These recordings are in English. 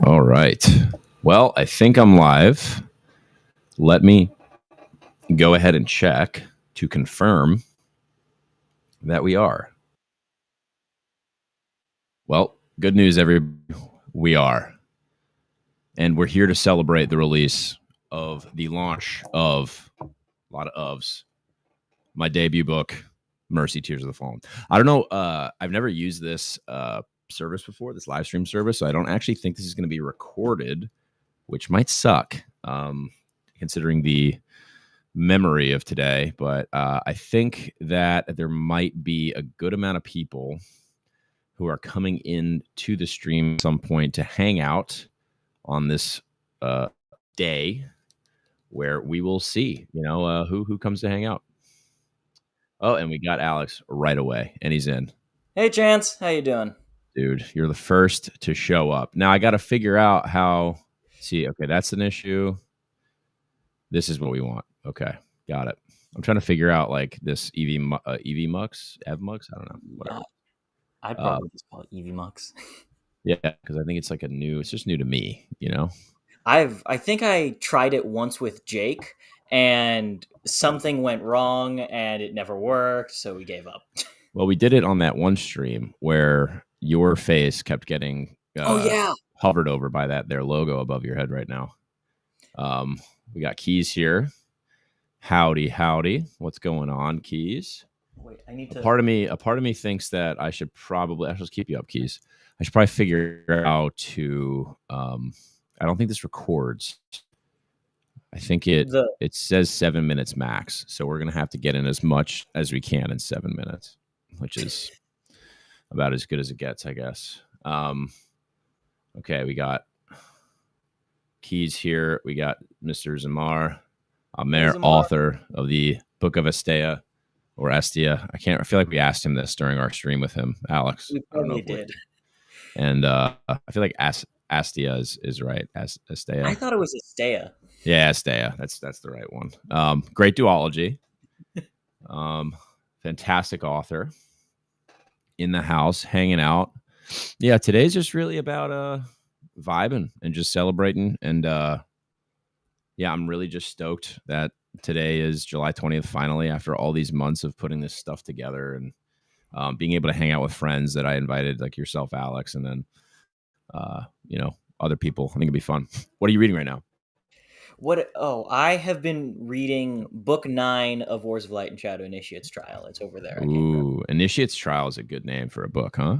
All right. Well, I think I'm live. Let me go ahead and check to confirm that we are. Well, good news, everybody. We are. And we're here to celebrate the release of the launch of a lot of ofs, my debut book, Mercy, Tears of the Fallen. I don't know. I've never used this service before, this live stream service. So I don't actually think this is going to be recorded, which might suck, considering the memory of today. But I think that there might be a good amount of people who are coming in to the stream at some point to hang out on this day where we will see, who comes to hang out. Oh, and we got Alex right away, and he's in. Hey, Chance, how you doing? Dude, you're the first to show up. Now I got to figure out how. See, okay, that's an issue. This is what we want. Okay, got it. I'm trying to figure out like this EV Mux, Ev Mux. I don't know, whatever. I'd probably just call it EV Mux. Yeah, because I think it's like it's just new to me, I think I tried it once with Jake, and something went wrong, and it never worked, so we gave up. Well, we did it on that one stream where your face kept getting Oh yeah, hovered over by their logo above your head right now. We got Keys here. Howdy. What's going on, Keys? Wait, I need to. A part of me thinks that I should probably. I'll just keep you up, Keys. I should probably figure out how to. I don't think this records. I think it says 7 minutes max, so we're gonna have to get in as much as we can in 7 minutes, which is about as good as it gets, I guess. Okay, we got Keys here. We got Mr. Zamar, Amer, author of the Book of Estea or Estia. I feel like we asked him this during our stream with him, Alex. We probably did. And I feel like Astia is right. Estea. I thought it was Estea. Yeah, Estea. That's the right one. Great duology. Fantastic author. In the house, hanging out. Yeah, today's just really about vibing and just celebrating. And yeah, I'm really just stoked that today is July 20th, finally, after all these months of putting this stuff together and being able to hang out with friends that I invited, like yourself, Alex, and then, other people. I think it'd be fun. What are you reading right now? I have been reading book 9 of Wars of Light and Shadow, Initiate's Trial. It's over there. Ooh, Initiate's Trial is a good name for a book, huh?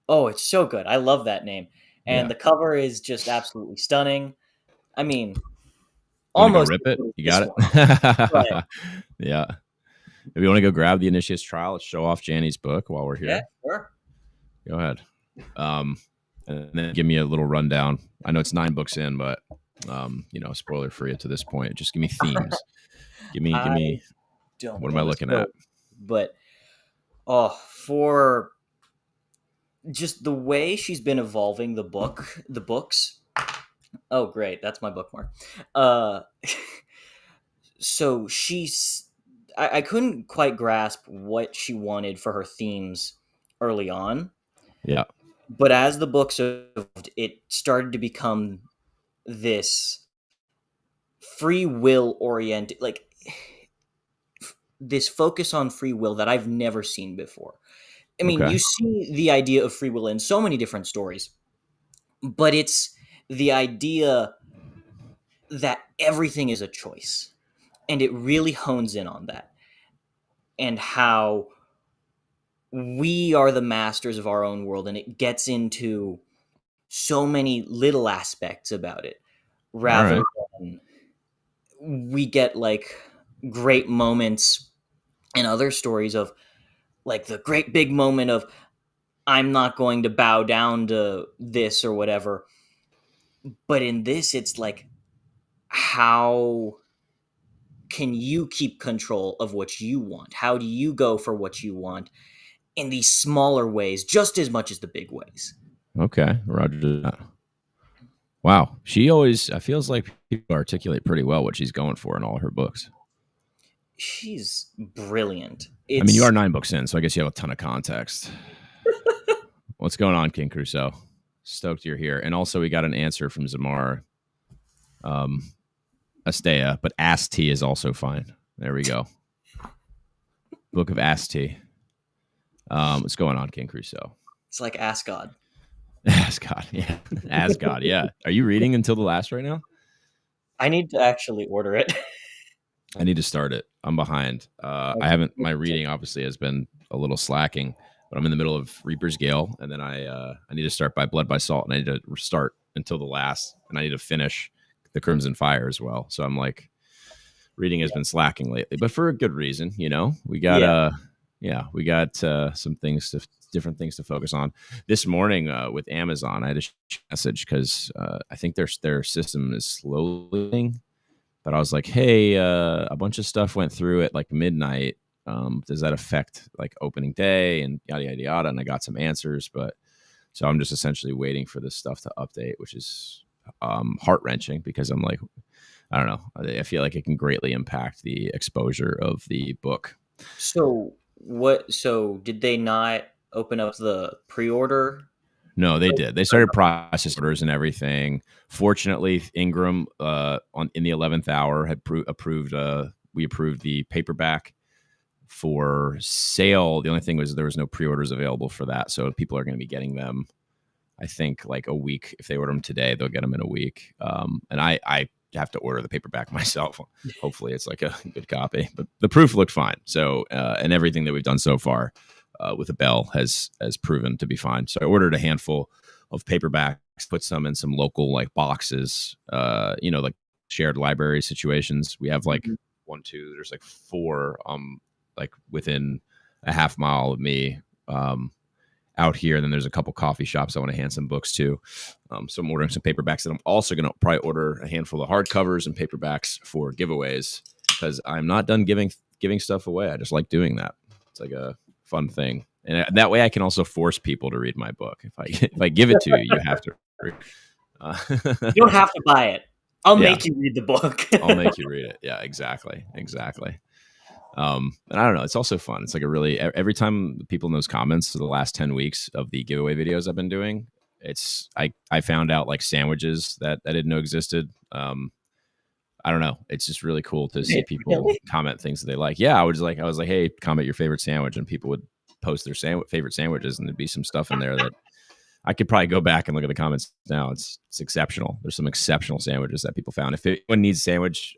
Oh, it's so good. I love that name. And the cover is just absolutely stunning. I mean, almost rip it. You got it. Right. Yeah. If you want to go grab the Initiate's Trial, let's show off Janny's book while we're here. Yeah, sure. Go ahead. And then give me a little rundown. I know it's 9 books in, but spoiler free to this point. Just give me themes. give me. What am I looking at? But for just the way she's been evolving the books. Oh, great. That's my bookmark. So I couldn't quite grasp what she wanted for her themes early on. Yeah. But as the books evolved, it started to become this free will oriented, like this focus on free will that I've never seen before. I mean, you see the idea of free will in so many different stories, but it's the idea that everything is a choice. And it really hones in on that. And how we are the masters of our own world. And it gets into so many little aspects about it. Rather than we get like great moments in other stories of like the great big moment of I'm not going to bow down to this or whatever. But in this, it's like, how can you keep control of what you want? How do you go for what you want in these smaller ways, just as much as the big ways? Okay, roger that. Wow. I feels like people articulate pretty well what she's going for in all her books. She's brilliant. I mean, you are 9 books in, so I guess you have a ton of context. What's going on, King Crusoe? Stoked you're here. And also, we got an answer from Zamar Astea, but Asti is also fine. There we go. Book of Asti. What's going on, King Crusoe? It's like Ask God. Asgard, yeah. Asgard, yeah. Are you reading Until the Last right now? I need to actually order it. I need to start it. I'm behind. I haven't. My reading obviously has been a little slacking, but I'm in the middle of Reaper's Gale, and then I need to start by Blood by Salt, and I need to start Until the Last, and I need to finish the Crimson Fire as well. So I'm like, reading has been slacking lately, but for a good reason. You know, we got we got some different things to focus on. This morning with Amazon, I had a message because I think their system is slowly. But I was like, hey, a bunch of stuff went through at like midnight. Does that affect like opening day and yada, yada, yada? And I got some answers. But so I'm just essentially waiting for this stuff to update, which is heart wrenching because I'm like, I don't know. I feel like it can greatly impact the exposure of the book. So what? So did they not open up the pre-order? No, they did. They started process orders and everything. Fortunately, Ingram in the 11th hour had approved. We approved the paperback for sale. The only thing was there was no pre-orders available for that, so people are going to be getting them. I think like a week. If they order them today, they'll get them in a week. And I have to order the paperback myself. Hopefully, it's like a good copy. But the proof looked fine. So and everything that we've done so far. With a bell has proven to be fine. So I ordered a handful of paperbacks, put some in some local like boxes, like shared library situations. We have like there's like 4 like within a half mile of me out here. And then there's a couple coffee shops I want to hand some books to. So I'm ordering some paperbacks, and I'm also going to probably order a handful of hardcovers and paperbacks for giveaways because I'm not done giving stuff away. I just like doing that. It's like a fun thing, and that way I can also force people to read my book. If I give it to you, you have to read. You don't have to buy it. I'll make you read the book. I'll make you read it. Yeah, exactly. And I don't know. It's also fun. It's like a really every time people in those comments for the last 10 weeks of the giveaway videos I've been doing, it's I found out like sandwiches that I didn't know existed. I don't know. It's just really cool to see people comment things that they like. Yeah, I was like, hey, comment your favorite sandwich, and people would post their favorite sandwiches, and there'd be some stuff in there that I could probably go back and look at the comments now. It's exceptional. There's some exceptional sandwiches that people found. If anyone needs sandwich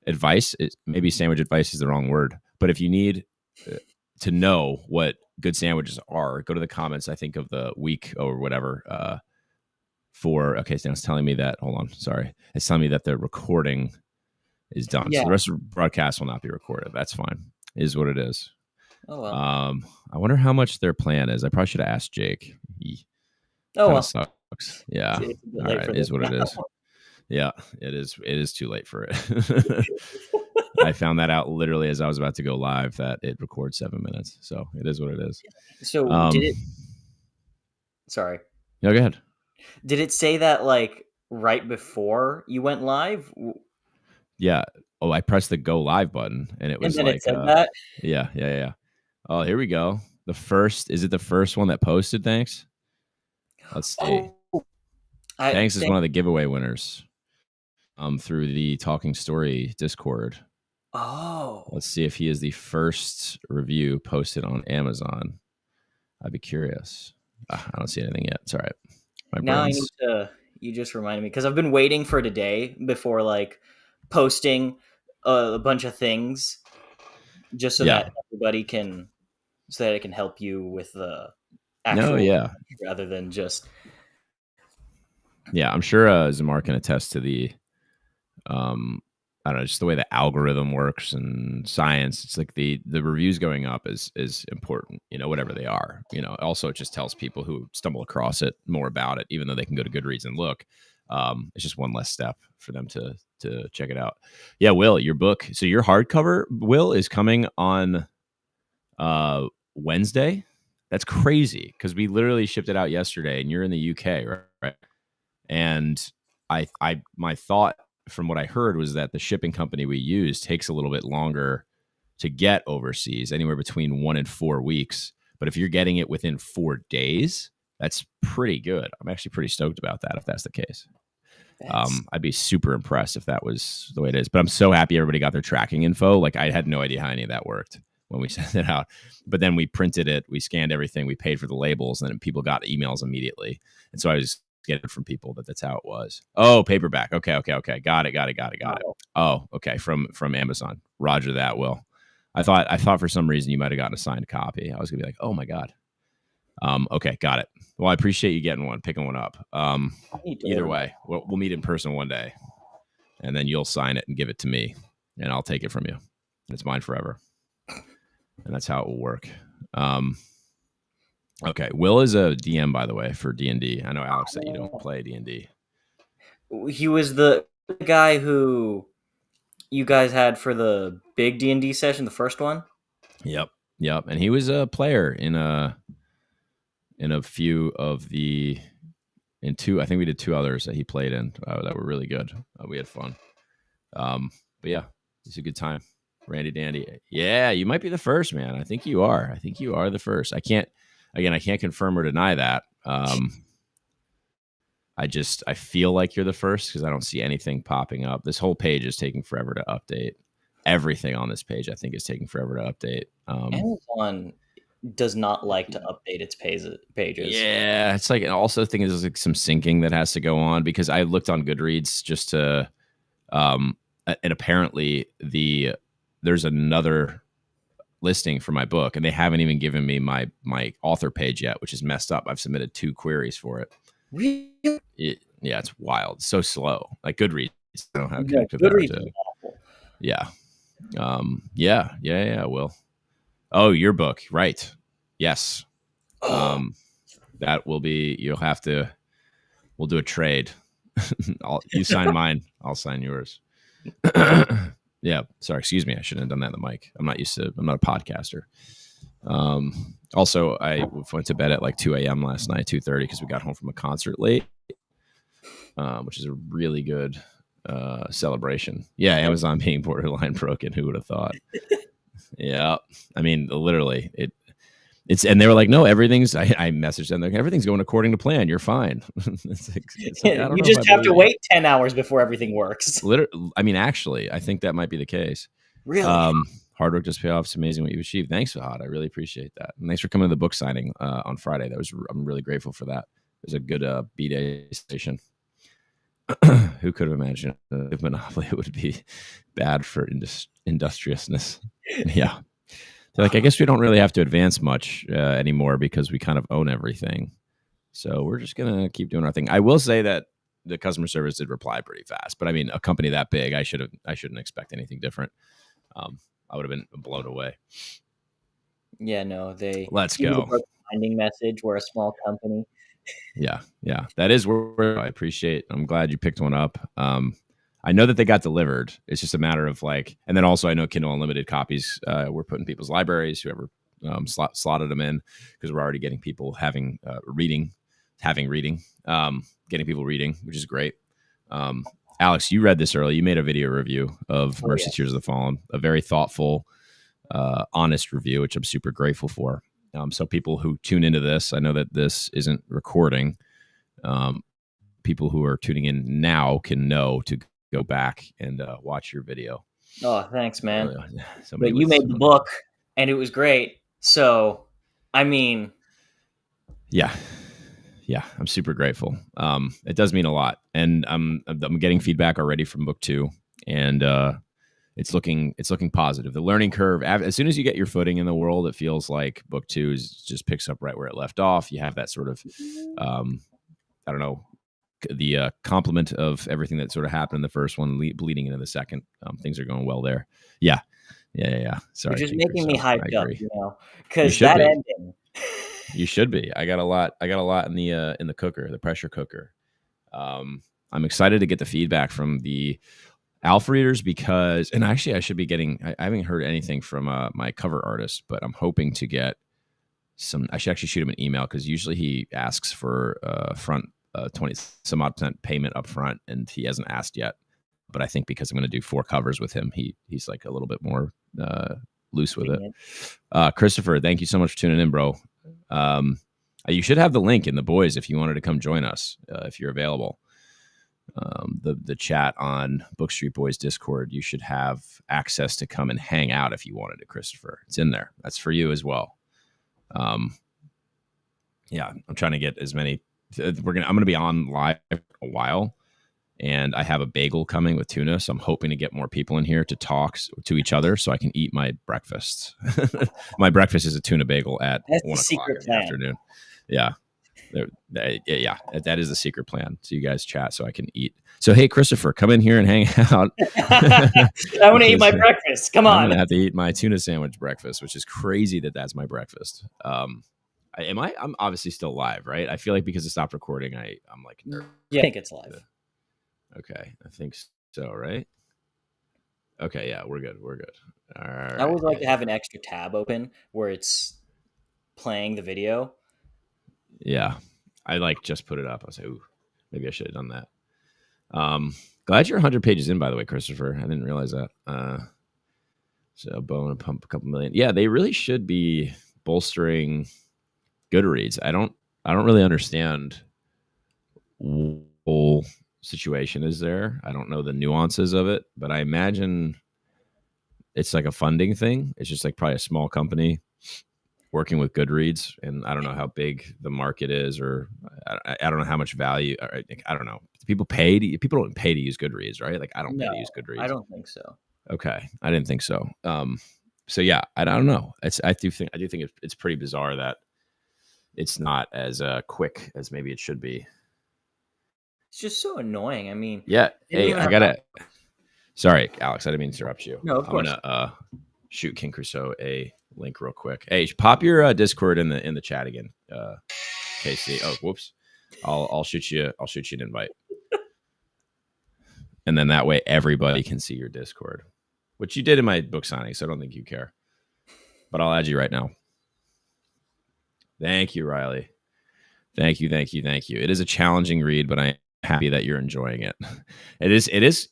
advice, maybe sandwich advice is the wrong word, but if you need to know what good sandwiches are, go to the comments. I think of the week or whatever. So it's telling me that. Hold on, sorry. It's telling me that the recording is done. Yeah. So the rest of the broadcast will not be recorded. That's fine. It is what it is. Oh well. I wonder how much their plan is. I probably should have asked Jake. Sucks. Yeah. All right. It is what it is. Yeah, it is. It is too late for it. I found that out literally as I was about to go live that it records 7 minutes. So it is what it is. So did it? Sorry. No, go ahead. Did it say that like right before you went live? Yeah. Oh, I pressed the go live button, and it was and like, it said that? Yeah. Oh, here we go. Is it the first one that posted? Thanks. Let's see. Thanks is one of the giveaway winners. Through the Talking Story Discord. Oh. Let's see if he is the first review posted on Amazon. I'd be curious. I don't see anything yet. It's all right. I need to. You just reminded me because I've been waiting for today before like posting a bunch of things, just so that everybody can, so that it can help you with the actual, rather than just. Yeah, I'm sure Zamar can attest to the, I don't know, just the way the algorithm works and science. It's like the reviews going up is important, whatever they are. Also it just tells people who stumble across it more about it, even though they can go to Goodreads and look. It's just one less step for them to check it out. Yeah, Will, your book. So your hardcover, Will, is coming on Wednesday. That's crazy because we literally shipped it out yesterday, and you're in the UK, right? And my thought from what I heard was that the shipping company we use takes a little bit longer to get overseas, anywhere between 1 and 4 weeks. But if you're getting it within 4 days, That's pretty good. I'm actually pretty stoked about that if that's the case. That's I'd be super impressed if that was the way it is. But I'm so happy everybody got their tracking info. Like I had no idea how any of that worked when we sent it out. But then we printed it, we scanned everything, we paid for the labels, and then people got emails immediately. And so I was getting it from people that's how it was. Oh, paperback. Okay. Got it. wow. Oh, okay. From Amazon. Roger that, Will. I thought for some reason you might have gotten a signed copy. I was gonna be like, oh my God. Okay, got it. Well, I appreciate you picking one up. Either way, we'll meet in person one day, and then you'll sign it and give it to me, and I'll take it from you. It's mine forever, and that's how it will work. Okay, Will is a DM, by the way, for D&D. I know, Alex, that you don't play D&D. He was the guy who you guys had for the big D&D session, the first one. Yep, and he was a player in a few of in two. I think we did two others that he played in that were really good. We had fun. But yeah, it's a good time. Randy Dandy. Yeah, you might be the first, man. I think you are. I think you are the first. I can't confirm or deny that. I feel like you're the first because I don't see anything popping up. This whole page is taking forever to update. Everything on this page, I think, is taking forever to update. Amazon does not like to update its pages. Yeah, it's like, and also I think there's like some syncing that has to go on because I looked on Goodreads just to, and apparently there's another listing for my book, and they haven't even given me my author page yet, which is messed up. I've submitted 2 queries for it. Really? Yeah, it's wild. So slow. Like Goodreads, I don't know how Yeah, connected they are Goodreads to. is awful. Yeah. Yeah. Will. Oh, your book, right? Yes. That will be. We'll do a trade. You sign mine. I'll sign yours. Yeah. Sorry. Excuse me. I shouldn't have done that in the mic. I'm not a podcaster. Also, I went to bed at like 2 a.m. last night, 2:30, because we got home from a concert late, which is a really good celebration. Yeah. Amazon being borderline broken. Who would have thought? Yeah. I mean, literally, and they were like, no, everything's. I messaged them, like, everything's going according to plan. You're fine. it's like, I don't You know just have to wait 10 hours before everything works. Literally, I mean, actually, I think that might be the case. Really? Hard work just pay off. It's amazing what you've achieved. Thanks, Fahad. I really appreciate that. And thanks for coming to the book signing on Friday. I'm really grateful for that. It was a good B-Day station. Who could have imagined if Monopoly would be bad for industriousness? Yeah. They're like, I guess we don't really have to advance much anymore because we kind of own everything. So we're just going to keep doing our thing. I will say that the customer service did reply pretty fast, but I mean, a company that big, I shouldn't expect anything different. I would have been blown away. Yeah, no, Let's go. Finding message. We're a small company. Yeah. That is where I appreciate. I'm glad you picked one up. I know that they got delivered. It's just a matter of like, and then also I know Kindle Unlimited copies we're putting people's libraries, whoever slotted them in, because we're already getting people having reading, getting people reading, which is great. Alex, you read this early. You made a video review of Mercy Tears of the Fallen, a very thoughtful, honest review, which I'm super grateful for. So people who tune into this, I know that this isn't recording. People who are tuning in now can know to go back and watch your video. Oh, thanks, man. But you made the book, and it was great. So, I mean, yeah, I'm super grateful. It does mean a lot, and I'm getting feedback already from book 2, and it's looking positive. The learning curve, as soon as you get your footing in the world, it feels like book 2 just picks up right where it left off. You have that sort of, I don't know, the complement of everything that sort of happened in the first one bleeding into the second. Things are going well there. Yeah. Sorry, which is making me hyped up, because that ending. You should be. I got a lot in the cooker, the pressure cooker. I'm excited to get the feedback from the alpha readers because, and actually I should be getting, I haven't heard anything from my cover artist, but I'm hoping to get I should actually shoot him an email because usually he asks for front 20 some odd % payment up front, and he hasn't asked yet. But I think because I'm going to do 4 covers with him, he's like a little bit more loose with it. Christopher, thank you so much for tuning in, bro. You should have the link in the boys if you wanted to come join us, if you're available. The chat on Book Street Boys Discord, you should have access to come and hang out if you wanted to, Christopher. It's in there. That's for you as well. Yeah, I'm trying to get as many. I'm gonna be on live a while, and I have a bagel coming with tuna, so I'm hoping to get more people in here to talk to each other so I can eat my breakfast. My breakfast is a tuna bagel at That's 1 the o'clock secret in the plan. afternoon. Yeah. Yeah, that is the secret plan. So you guys chat so I can eat. So hey, Christopher, come in here and hang out. I want to eat my breakfast. Come I'm on. gonna have to eat my tuna sandwich breakfast, which is crazy that that's my breakfast. I'm obviously still live, right? I feel like because it stopped recording, I'm like, Yeah, I think it's live. Okay, I think so, right? Okay, yeah, we're good. We're good. All right. I would like to have an extra tab open where it's playing the video. Yeah, I like just put it up. I was like, ooh, maybe I should have done that. Glad you're 100 pages in, by the way, Christopher. I didn't realize that. So Bo and Pump, a couple million. Yeah, they really should be bolstering Goodreads. I don't really understand what whole situation is there. I don't know the nuances of it, but I imagine it's like a funding thing. It's just like probably a small company working with Goodreads, and I don't know how big the market is, or I don't know how much value. I don't know. People don't pay to use Goodreads, right? Like I don't pay to use Goodreads. I don't think so. Okay, I didn't think so. So yeah, I don't know. I do think it's pretty bizarre that it's not as quick as maybe it should be. It's just so annoying. I mean, yeah. Hey, I gotta. Sorry, Alex, I didn't mean to interrupt you. No, of course. I'm gonna shoot King Crusoe a link real quick. Hey, pop your Discord in the chat again, Casey. Oh, whoops. I'll shoot you an invite, and then that way everybody can see your Discord, which you did in my book signing. So I don't think you care, but I'll add you right now. Thank you, Riley. Thank you. It is a challenging read, but I'm happy that you're enjoying it. It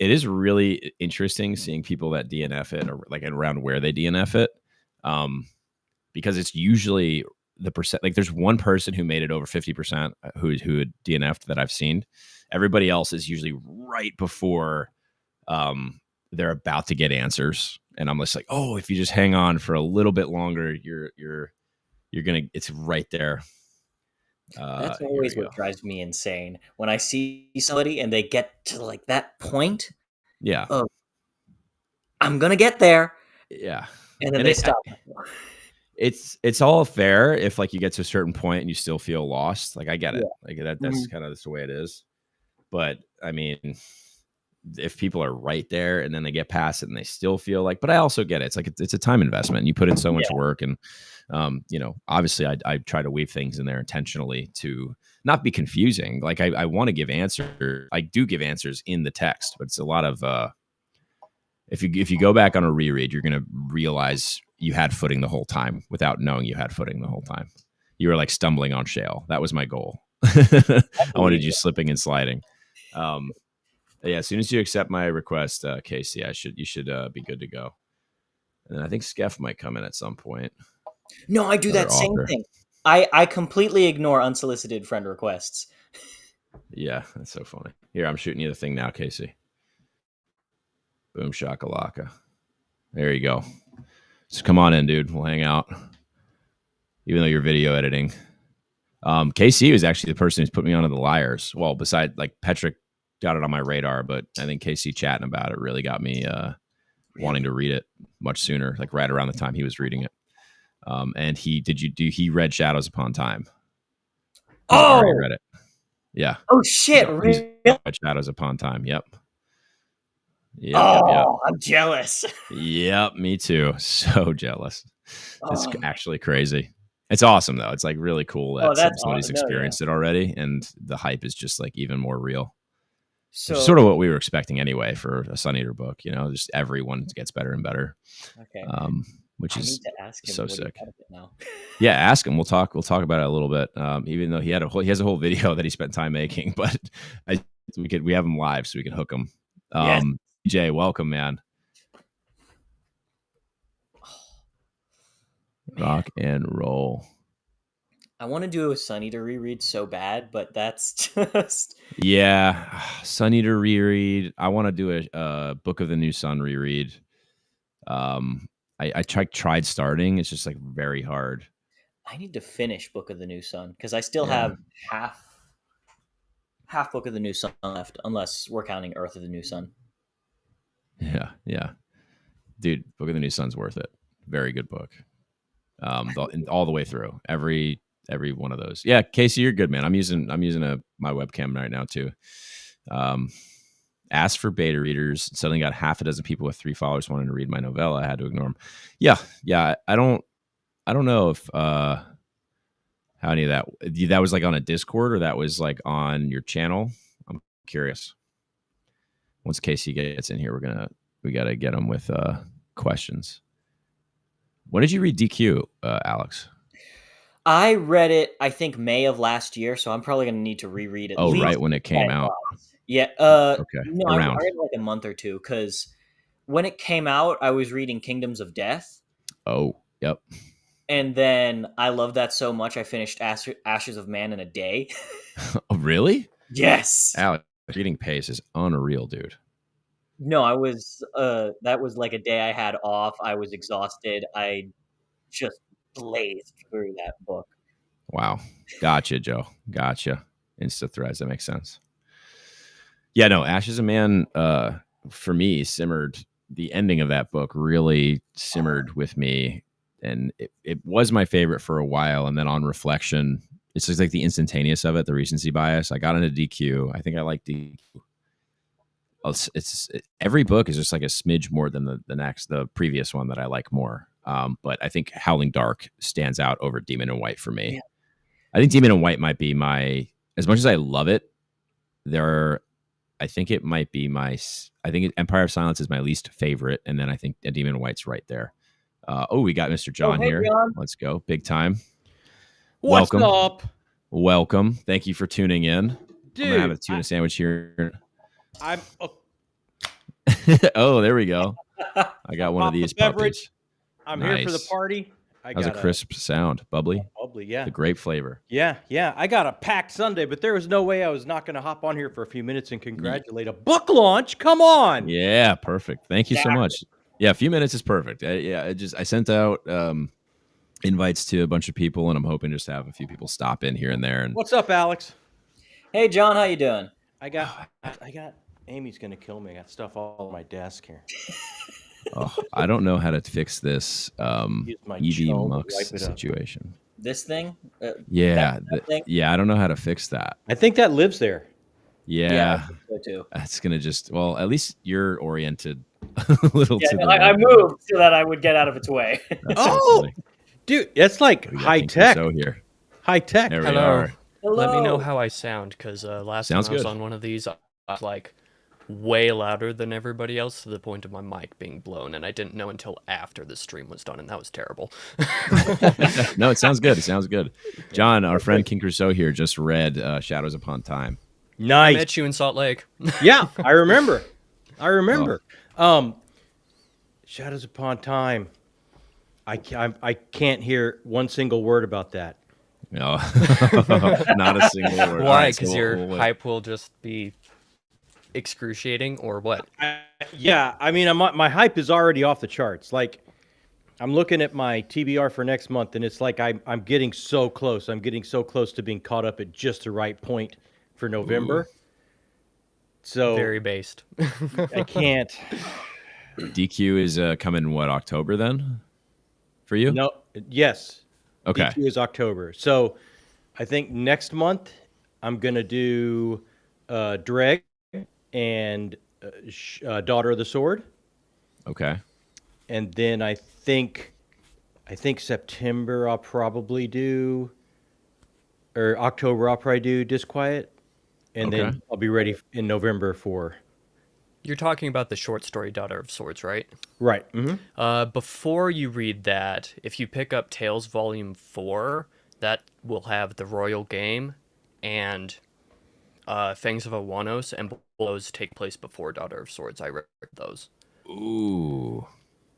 is really interesting seeing people that DNF it, or like around where they DNF it, because it's usually the percent. Like there's one person who made it over 50% who had DNF'd that I've seen. Everybody else is usually right before they're about to get answers, and I'm just like, oh, if you just hang on for a little bit longer, you're gonna. It's right there. That's always what drives me insane when I see somebody and they get to like that point. Yeah. Of, I'm gonna get there. Yeah. And then they stop. It's all fair if like you get to a certain point and you still feel lost. Like I get it. Like that's kind of the way it is. But I mean, if people are right there and then they get past it and they still feel like, but I also get it. It's like it's a time investment. You put in so much work, and obviously I try to weave things in there intentionally to not be confusing. Like I want to give answers. I do give answers in the text, but it's a lot of if you go back on a reread, you're going to realize you had footing the whole time without knowing you had footing the whole time. You were like stumbling on shale. That was my goal. I wanted you slipping and sliding. Yeah, as soon as you accept my request, Casey, you should be good to go. And I think Skeff might come in at some point. No, I do that same thing. I completely ignore unsolicited friend requests. Yeah, that's so funny. Here, I'm shooting you the thing now, Casey. Boom shakalaka. There you go. Just come on in, dude. We'll hang out. Even though you're video editing. KC was actually the person who's put me onto the Liars. Well, beside like Petrick got it on my radar, but I think KC chatting about it really got me wanting to read it much sooner, like right around the time he was reading it. And he read Shadows Upon Time. He's already read it. Yeah. Oh shit! He's read Shadows Upon Time. Yep. Yep. I'm jealous. Yep, me too. So jealous. It's actually crazy. It's awesome though. It's like really cool that somebody's experienced it already, and the hype is just like even more real. So sort of what we were expecting anyway for a Sun Eater book. Just everyone gets better and better. Okay. Which is need to ask him so sick. Now. Yeah, ask him. We'll talk about it a little bit. Even though he has a whole video that he spent time making, but we have him live so we can hook him. Yes. Jay, welcome, man. Rock and roll. I want to do a Sun Eater reread so bad, but that's just Yeah, Sunny to reread. I want to do a Book of the New Sun reread. I tried starting. It's just like very hard. I need to finish Book of the New Sun because I still Yeah, have half Book of the New Sun left, unless we're counting Earth of the New Sun. yeah. Dude, Book of the New Sun's worth it. Very good book. All the way through every one of those. Yeah, Casey, you're good, man. I'm using my webcam right now too. Um, asked for beta readers. Suddenly got half a dozen people with 3 followers wanting to read my novella. I had to ignore them. Yeah. I don't know if how any of that was like on a Discord or that was like on your channel. I'm curious. Once Casey gets in here, we gotta get him with questions. When did you read DQ, Alex? I read it, I think, May of last year, so I'm probably going to need to reread at Oh, least right when it came 10 out. times. Yeah, Okay, no, I around. read like a month or two because when it came out, I was reading Kingdoms of Death, Oh, yep. and then I loved that so much I finished Ashes of Man in a day. Oh, really? Yes. Alex, reading pace is unreal, dude. No, I was that was like a day I had off. I was exhausted. I just blazed through that book. Wow. Gotcha, Joe. Gotcha. Insta threads. That makes sense. Yeah, no, Ashes of Man, for me, simmered. The ending of that book really simmered with me. And it was my favorite for a while. And then on reflection, it's just like the instantaneous of it, the recency bias. I got into DQ. I think I like DQ. Every book is just like a smidge more than the previous one that I like more. But I think Howling Dark stands out over Demon and White for me. Yeah. I think Demon and White might be as much as I love it, I think it might be I think Empire of Silence is my least favorite. And then I think Demon and White's right there. We got Mr. John Hey, here. John. Let's go. Big time. What's Welcome. up, Welcome. Thank you for tuning in. dude? I'm going to have a tuna sandwich here. I'm Oh, there we go. I got one of these beverage. puppies. I'm here for the party. That was a crisp sound. Bubbly. Bubbly, yeah. The grape flavor. Yeah. I got a packed Sunday, but there was no way I was not going to hop on here for a few minutes and congratulate a book launch. Come on. Yeah, perfect. Thank you so much. Yeah, a few minutes is perfect. I sent out invites to a bunch of people, and I'm hoping just to have a few people stop in here and there. And What's up, Alex? Hey, John, how you doing? I got Amy's going to kill me. I got stuff all on my desk here. I don't know how to fix this Use my EV chum to Mux wipe it up. situation. This thing? Yeah, that thing? yeah. I don't know how to fix that. I think that lives there. Yeah, I think so too. that's gonna at least you're oriented a little Yeah, to the I left. moved so that I would get out of its way. That's so funny. Dude, that's like We got high King tech. Crusoe here. High tech. There we Hello. are. Hello. Let me know how I sound, because last Sounds time I was good. on one of these, I was like way louder than everybody else to the point of my mic being blown, and I didn't know until after the stream was done, and that was terrible. No, it sounds good. It sounds good. John, our friend King Crusoe here, just read Shadows Upon Time. I Nice. met you in Salt Lake. Yeah, I remember. Shadows Upon Time. I can't hear one single word about that. No, not a single word. All Why? right, so Because your we'll- hype will just be excruciating, or what? I mean, my hype is already off the charts. Like, I'm looking at my TBR for next month, and it's like I'm getting so close. I'm getting so close to being caught up at just the right point for November. So Very based. I can't. DQ is coming what, October then? For you? No. Yes. Okay. DQ is October. So I think next month I'm gonna do Dreg and Daughter of the Sword. Okay. And then I think September I'll probably do, or October I'll probably do Disquiet, and Okay. then I'll be ready in November for. You're talking about the short story Daughter of Swords, right? Right. Mm-hmm. Before you read that, if you pick up Tales Volume 4, that will have the Royal Game and Fangs of Awanos, and those take place before Daughter of Swords. I read those. Ooh.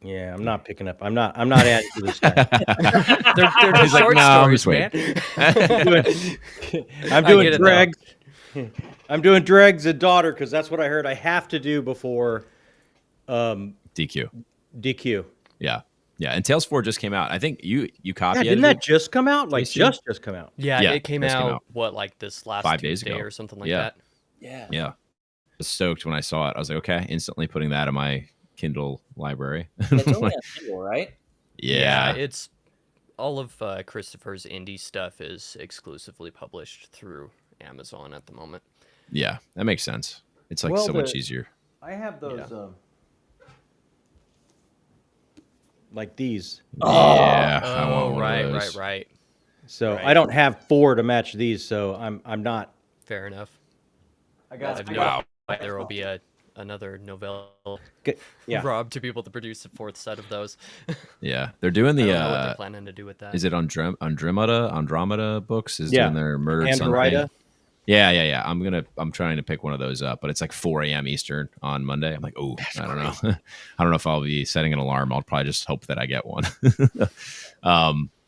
Yeah, I'm not picking up. I'm not adding to this guy. They're just He's like, short "No, I'm stories, just man. I'm I doing get it, though. dregs. I'm doing dregs and daughter because that's what I heard I have to do before DQ. DQ. Yeah. Yeah. And Tales 4 just came out. I think you copy Yeah, didn't edited. that just come out? Like Casey? just come out. Yeah, Yeah, it came just came out, out. what, like this last 5 days Tuesday ago. or something like Yeah. that. Yeah. Yeah. I was stoked when I saw it. I was like, okay, instantly putting that in my Kindle library. It's only on Kindle, right? Yeah. It's all of Christopher's indie stuff is exclusively published through Amazon at the moment. Yeah. That makes sense. It's like Well, so much easier. I have those Yeah. like these. Yeah. I want Oh, one right, of those. right. So Right. I don't have 4 to match these, so I'm not. Fair enough. I I got have I no got- idea there will be another novella yeah. Rob to be able to produce a 4th set of those. Yeah. They're doing I the don't know what they're planning to do with that. is it Andromeda Books is Yeah. doing their Murdered Son Andromeda. thing. Yeah. I'm trying to pick one of those up, but it's like 4 a.m. Eastern on Monday. I'm like, oh, I don't know. I don't know if I'll be setting an alarm. I'll probably just hope that I get one.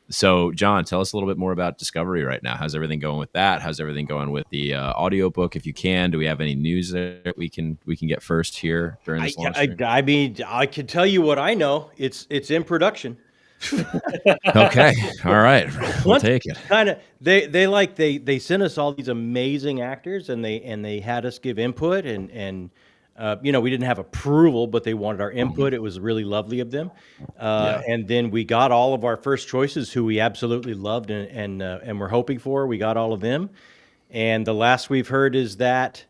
So John, tell us a little bit more about Discovery right now. How's everything going with that? How's everything going with the audiobook? If you can, do we have any news that we can get first here during this launch? I mean, I can tell you what I know. It's in production. Okay, all right, we'll take it. Kind of they sent us all these amazing actors and they had us give input and we didn't have approval, but they wanted our input. It was really lovely of them. And then we got all of our first choices who we absolutely loved and we're hoping for. We got all of them. And the last we've heard is that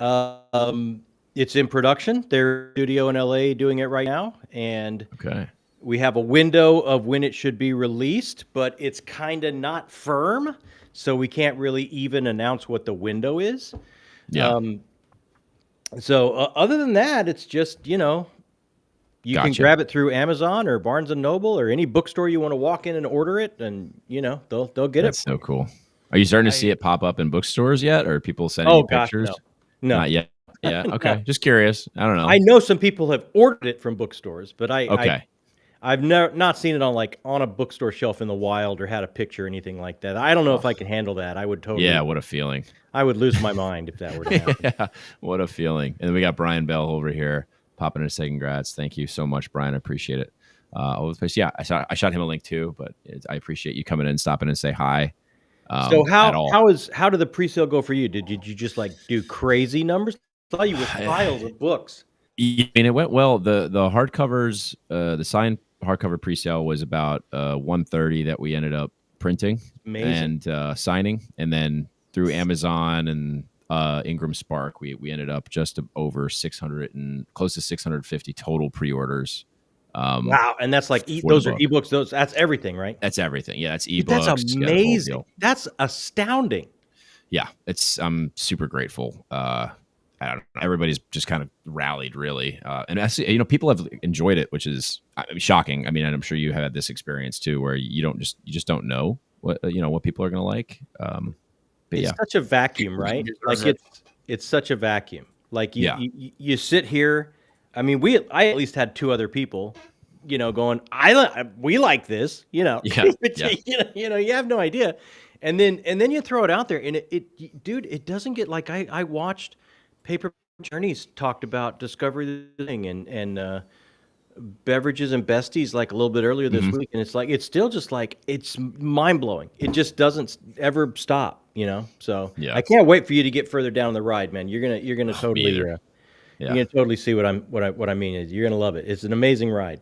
it's in production. They're studio in LA doing it right now. And Okay. we have a window of when it should be released, but it's kind of not firm. So we can't really even announce what the window is. Yeah. So other than that, it's just, you can Gotcha. grab it through Amazon or Barnes and Noble or any bookstore you want to walk in and order it. And, they'll get That's it. so cool. Are you starting to see it pop up in bookstores yet? Or are people sending you pictures? No. Not yet. Yeah. Okay. Just curious. I don't know. I know some people have ordered it from bookstores, but Okay. I've never not seen it on a bookstore shelf in the wild or had a picture or anything like that. I don't know if I can handle that. I would totally. Yeah. What a feeling. I would lose my mind if that were to happen. Yeah. What a feeling. And then we got Brian Bell over here popping in to say congrats. Thank you so much, Brian. I appreciate it. All the place. Yeah. I shot him a link too, but I appreciate you coming in, stopping and say hi. So at all. how did the pre-sale go for you? Did you just like do crazy numbers? I saw you with piles of books. I mean, it went well. The hardcovers, the signed hardcover presale was about 130 that we ended up printing Amazing. and signing, and then through Amazon and Ingram Spark, we ended up just over 600 and close to 650 total pre-orders. Wow, and that's like for those the are book. ebooks. That's everything, right? That's everything. Yeah, that's ebooks. That's yeah, the whole amazing. deal. That's astounding. Yeah, I'm super grateful. I don't know, everybody's just kind of rallied really, and actually, people have enjoyed it, which is shocking. I mean, and I'm sure you had this experience too, where you just don't know what what people are going to like. But It's such a vacuum, right? Like it's such a vacuum. Like you sit here. I mean, I at least had 2 other people, going, we like this, Yeah. you have no idea. And then you throw it out there and dude, it doesn't get like I watched Paper Journeys talked about Discovery thing and Beverages and Besties like a little bit earlier this week. And it's like, it's still just like, it's mind blowing. It just doesn't ever stop, So Yeah. I can't wait for you to get further down the ride, man. You're gonna totally, either. you're gonna totally see what I mean is you're gonna love it. It's an amazing ride.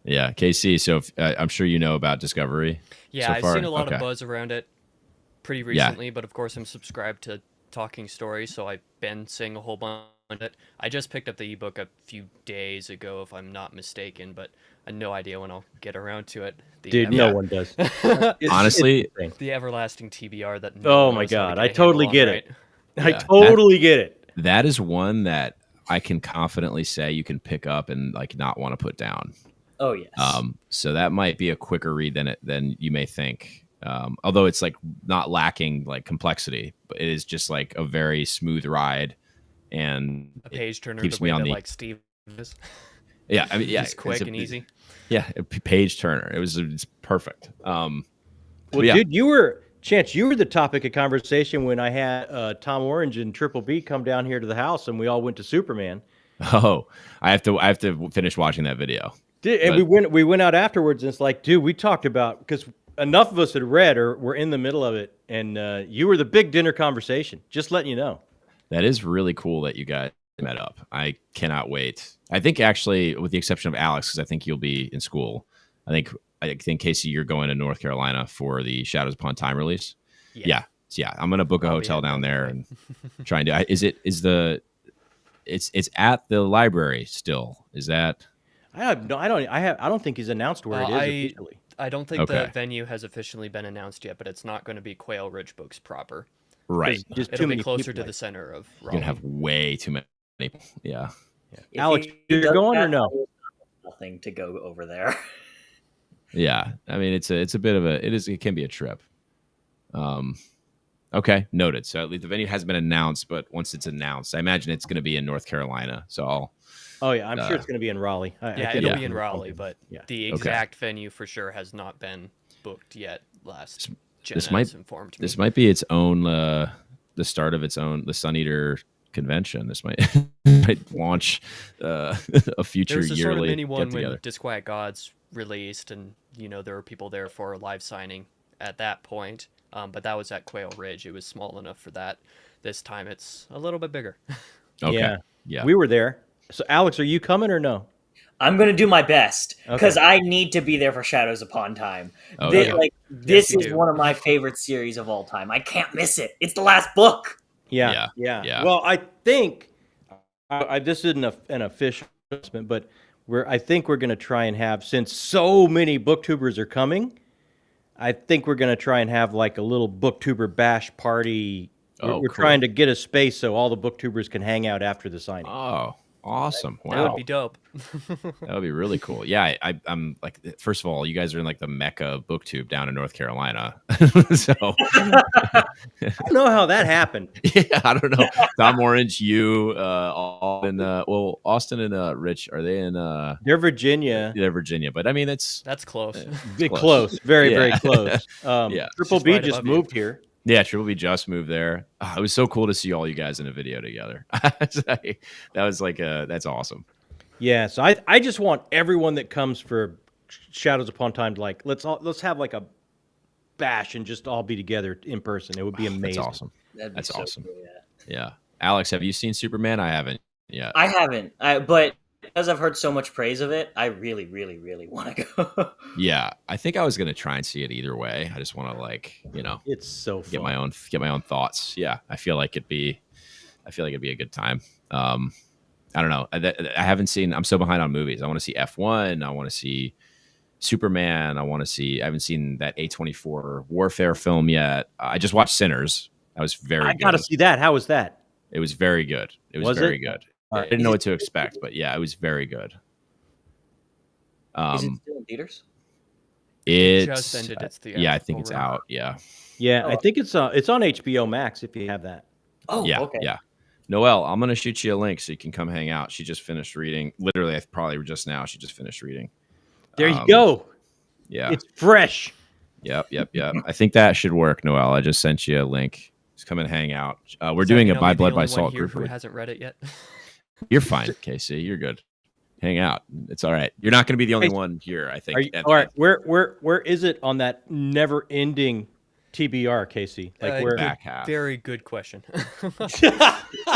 Yeah, KC. So I'm sure you know about Discovery. Yeah, so I've far? seen a lot Okay. of buzz around it pretty recently, but of course I'm subscribed to Talking Stories, so I've been seeing a whole bunch of it. I just picked up the ebook a few days ago, if I'm not mistaken, but I have no idea when I'll get around to it. Dude, no one does. Honestly, it's insane. The everlasting TBR that Oh one my knows how to God, get I a totally handle on, get it. right? I totally get it. that is one that I can confidently say you can pick up and like not want to put down. Oh yes. So that might be a quicker read than you may think. Although it's like not lacking like complexity, but it is just like a very smooth ride, and A page turner keeps the me way on that the- like Steve is. Yeah, I mean, yeah, Just quick and easy. Yeah, a page turner. It's perfect. Well, yeah. dude, Chance, you were the topic of conversation when I had Tom Orange and Triple B come down here to the house, and we all went to Superman. Oh, I have to finish watching that video. And we went out afterwards, and it's like, dude, we talked about, because enough of us had read or were in the middle of it, and you were the big dinner conversation. Just letting you know. That is really cool that you guys met up. I cannot wait. I think actually, with the exception of Alex, because I think you'll be in school. I think Casey, you're going to North Carolina for the Shadows Upon Time release. Yeah. I'm gonna book a hotel down there and try and do. It's at the library still. Is that? I don't think he's announced where it is officially. I don't think the venue has officially been announced yet, but it's not going to be Quail Ridge Books proper. Right. It'll be closer to the center of Raleigh. You're gonna have way too many people. Yeah. Alex, you're going or no? Nothing to go over there. Yeah. I mean, it's a bit of it can be a trip. Okay, noted. So at least the venue hasn't been announced, but once it's announced, I imagine it's going to be in North Carolina. So I'll. Oh yeah, I'm sure it's going to be in Raleigh. It'll be in Raleigh, but the exact venue for sure has not been booked yet. This might be its own the start of its own the Sun Eater convention. This might launch a future There's a yearly sort of mini one get-together. when Disquiet Gods released, and there were people there for a live signing at that point. But that was at Quail Ridge. It was small enough for that. This time it's a little bit bigger. Okay. Yeah. We were there. So Alex, are you coming or no? I'm going to do my best because I need to be there for Shadows Upon Time. Oh, This is one of my favorite series of all time. I can't miss it. It's the last book. Yeah. Well, I think this isn't an official announcement, but I think we're going to try and have, since so many booktubers are coming, I think we're going to try and have like a little booktuber bash party. We're cool. trying to get a space so all the booktubers can hang out after the signing. Oh, awesome. Wow. That would be dope. That would be really cool. Yeah, I'm like, first of all, you guys are in like the Mecca of booktube down in North Carolina. So I don't know how that happened. Yeah, I don't know. Tom Orange, you, Austin and Rich, are they in? They're Virginia. They're Virginia, but I mean that's close. Very, very close. Triple B just moved here. Yeah, Triple B just moved there. Oh, it was so cool to see all you guys in a video together. That was like that's awesome. Yeah, so I just want everyone that comes for Shadows Upon Time to like let's have like a bash and just all be together in person. It would be amazing. That's awesome. That's so awesome. Cool, yeah. Alex, have you seen Superman? I haven't yet. I haven't, but because I've heard so much praise of it, I really, really, really want to go. Yeah, I think I was gonna try and see it either way. I just want to it's so fun. get my own thoughts. Yeah, I feel like it'd be a good time. I don't know. I haven't seen. I'm so behind on movies. I want to see F1. I want to see Superman. I haven't seen that A24 warfare film yet. I just watched Sinners. That was very good. I got to see that. How was that? It was very good. It was very good. I didn't know what to expect, but yeah, it was very good. Is it still in theaters? It just ended its theatrical yeah, I think it's run. out. Yeah. Yeah, I think it's on HBO Max if you have that. Oh, yeah, okay. Yeah. Noelle, I'm gonna shoot you a link so you can come hang out. She just finished reading. Literally, probably just now. She just finished reading. There you go. Yeah, it's fresh. Yep. I think that should work, Noelle. I just sent you a link. Just come and hang out. We're doing a By Blood by Salt group. Who hasn't read it yet? You're fine, Casey. You're good. Hang out. It's all right. You're not going to be the only one here, I think. All right. Where is it on that never-ending TBR, Casey? Like where? Back half. Very good question.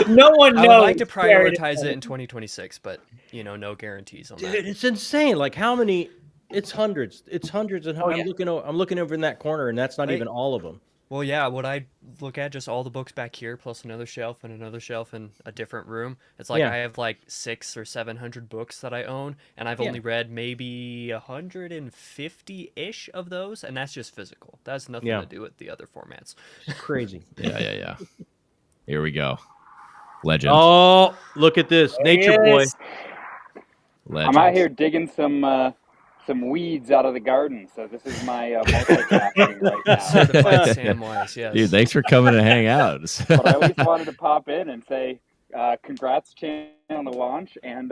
No one knows. I would like to prioritize it in 2026, but no guarantees on that. Dude, it's insane. Like how many? It's hundreds. It's hundreds, and I'm looking over in that corner, and that's not even all of them. Well, yeah, what I look at, just all the books back here, plus another shelf and another shelf in a different room. It's like I have like 600 or 700 books that I own, and I've only read maybe 150-ish of those, and that's just physical. That has nothing to do with the other formats. It's crazy. Yeah. Here we go. Legend. Oh, look at this. Nature boy. Legend. I'm out here digging some weeds out of the garden, so this is my multitasking right now. Certified Samwise, yes. Dude, thanks for coming to hang out. But I at least wanted to pop in and say congrats, Chan, on the launch, and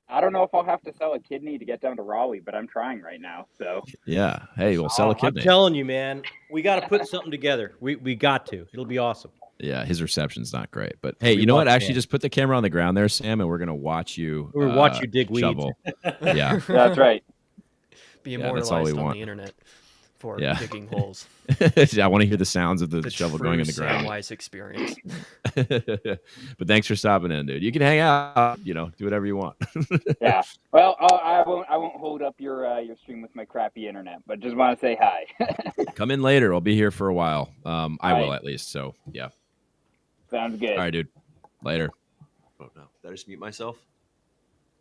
I don't know if I'll have to sell a kidney to get down to Raleigh, but I'm trying right now. So Yeah. Hey, we'll sell a I'm kidney. telling you, man, we got to put something together. We got to. It'll be awesome. Yeah, his reception's not great, but hey, We you know what? want Actually, Sam. just put the camera on the ground there, Sam, and we're gonna watch you. We'll watch you dig weeds. shovel. Yeah, that's right. Be Yeah, that's all we immortalized on want. the internet for Yeah. digging holes. I want to hear the sounds of the shovel true going in the ground. Samwise experience. But thanks for stopping in, dude. You can hang out. You know, do whatever you want. Yeah. Well, I won't hold up your stream with my crappy internet, but just want to say hi. Come in later. I'll be here for a while. I will right. at least. So yeah. Sounds good. All right, dude. Later. Oh no, did I just mute myself?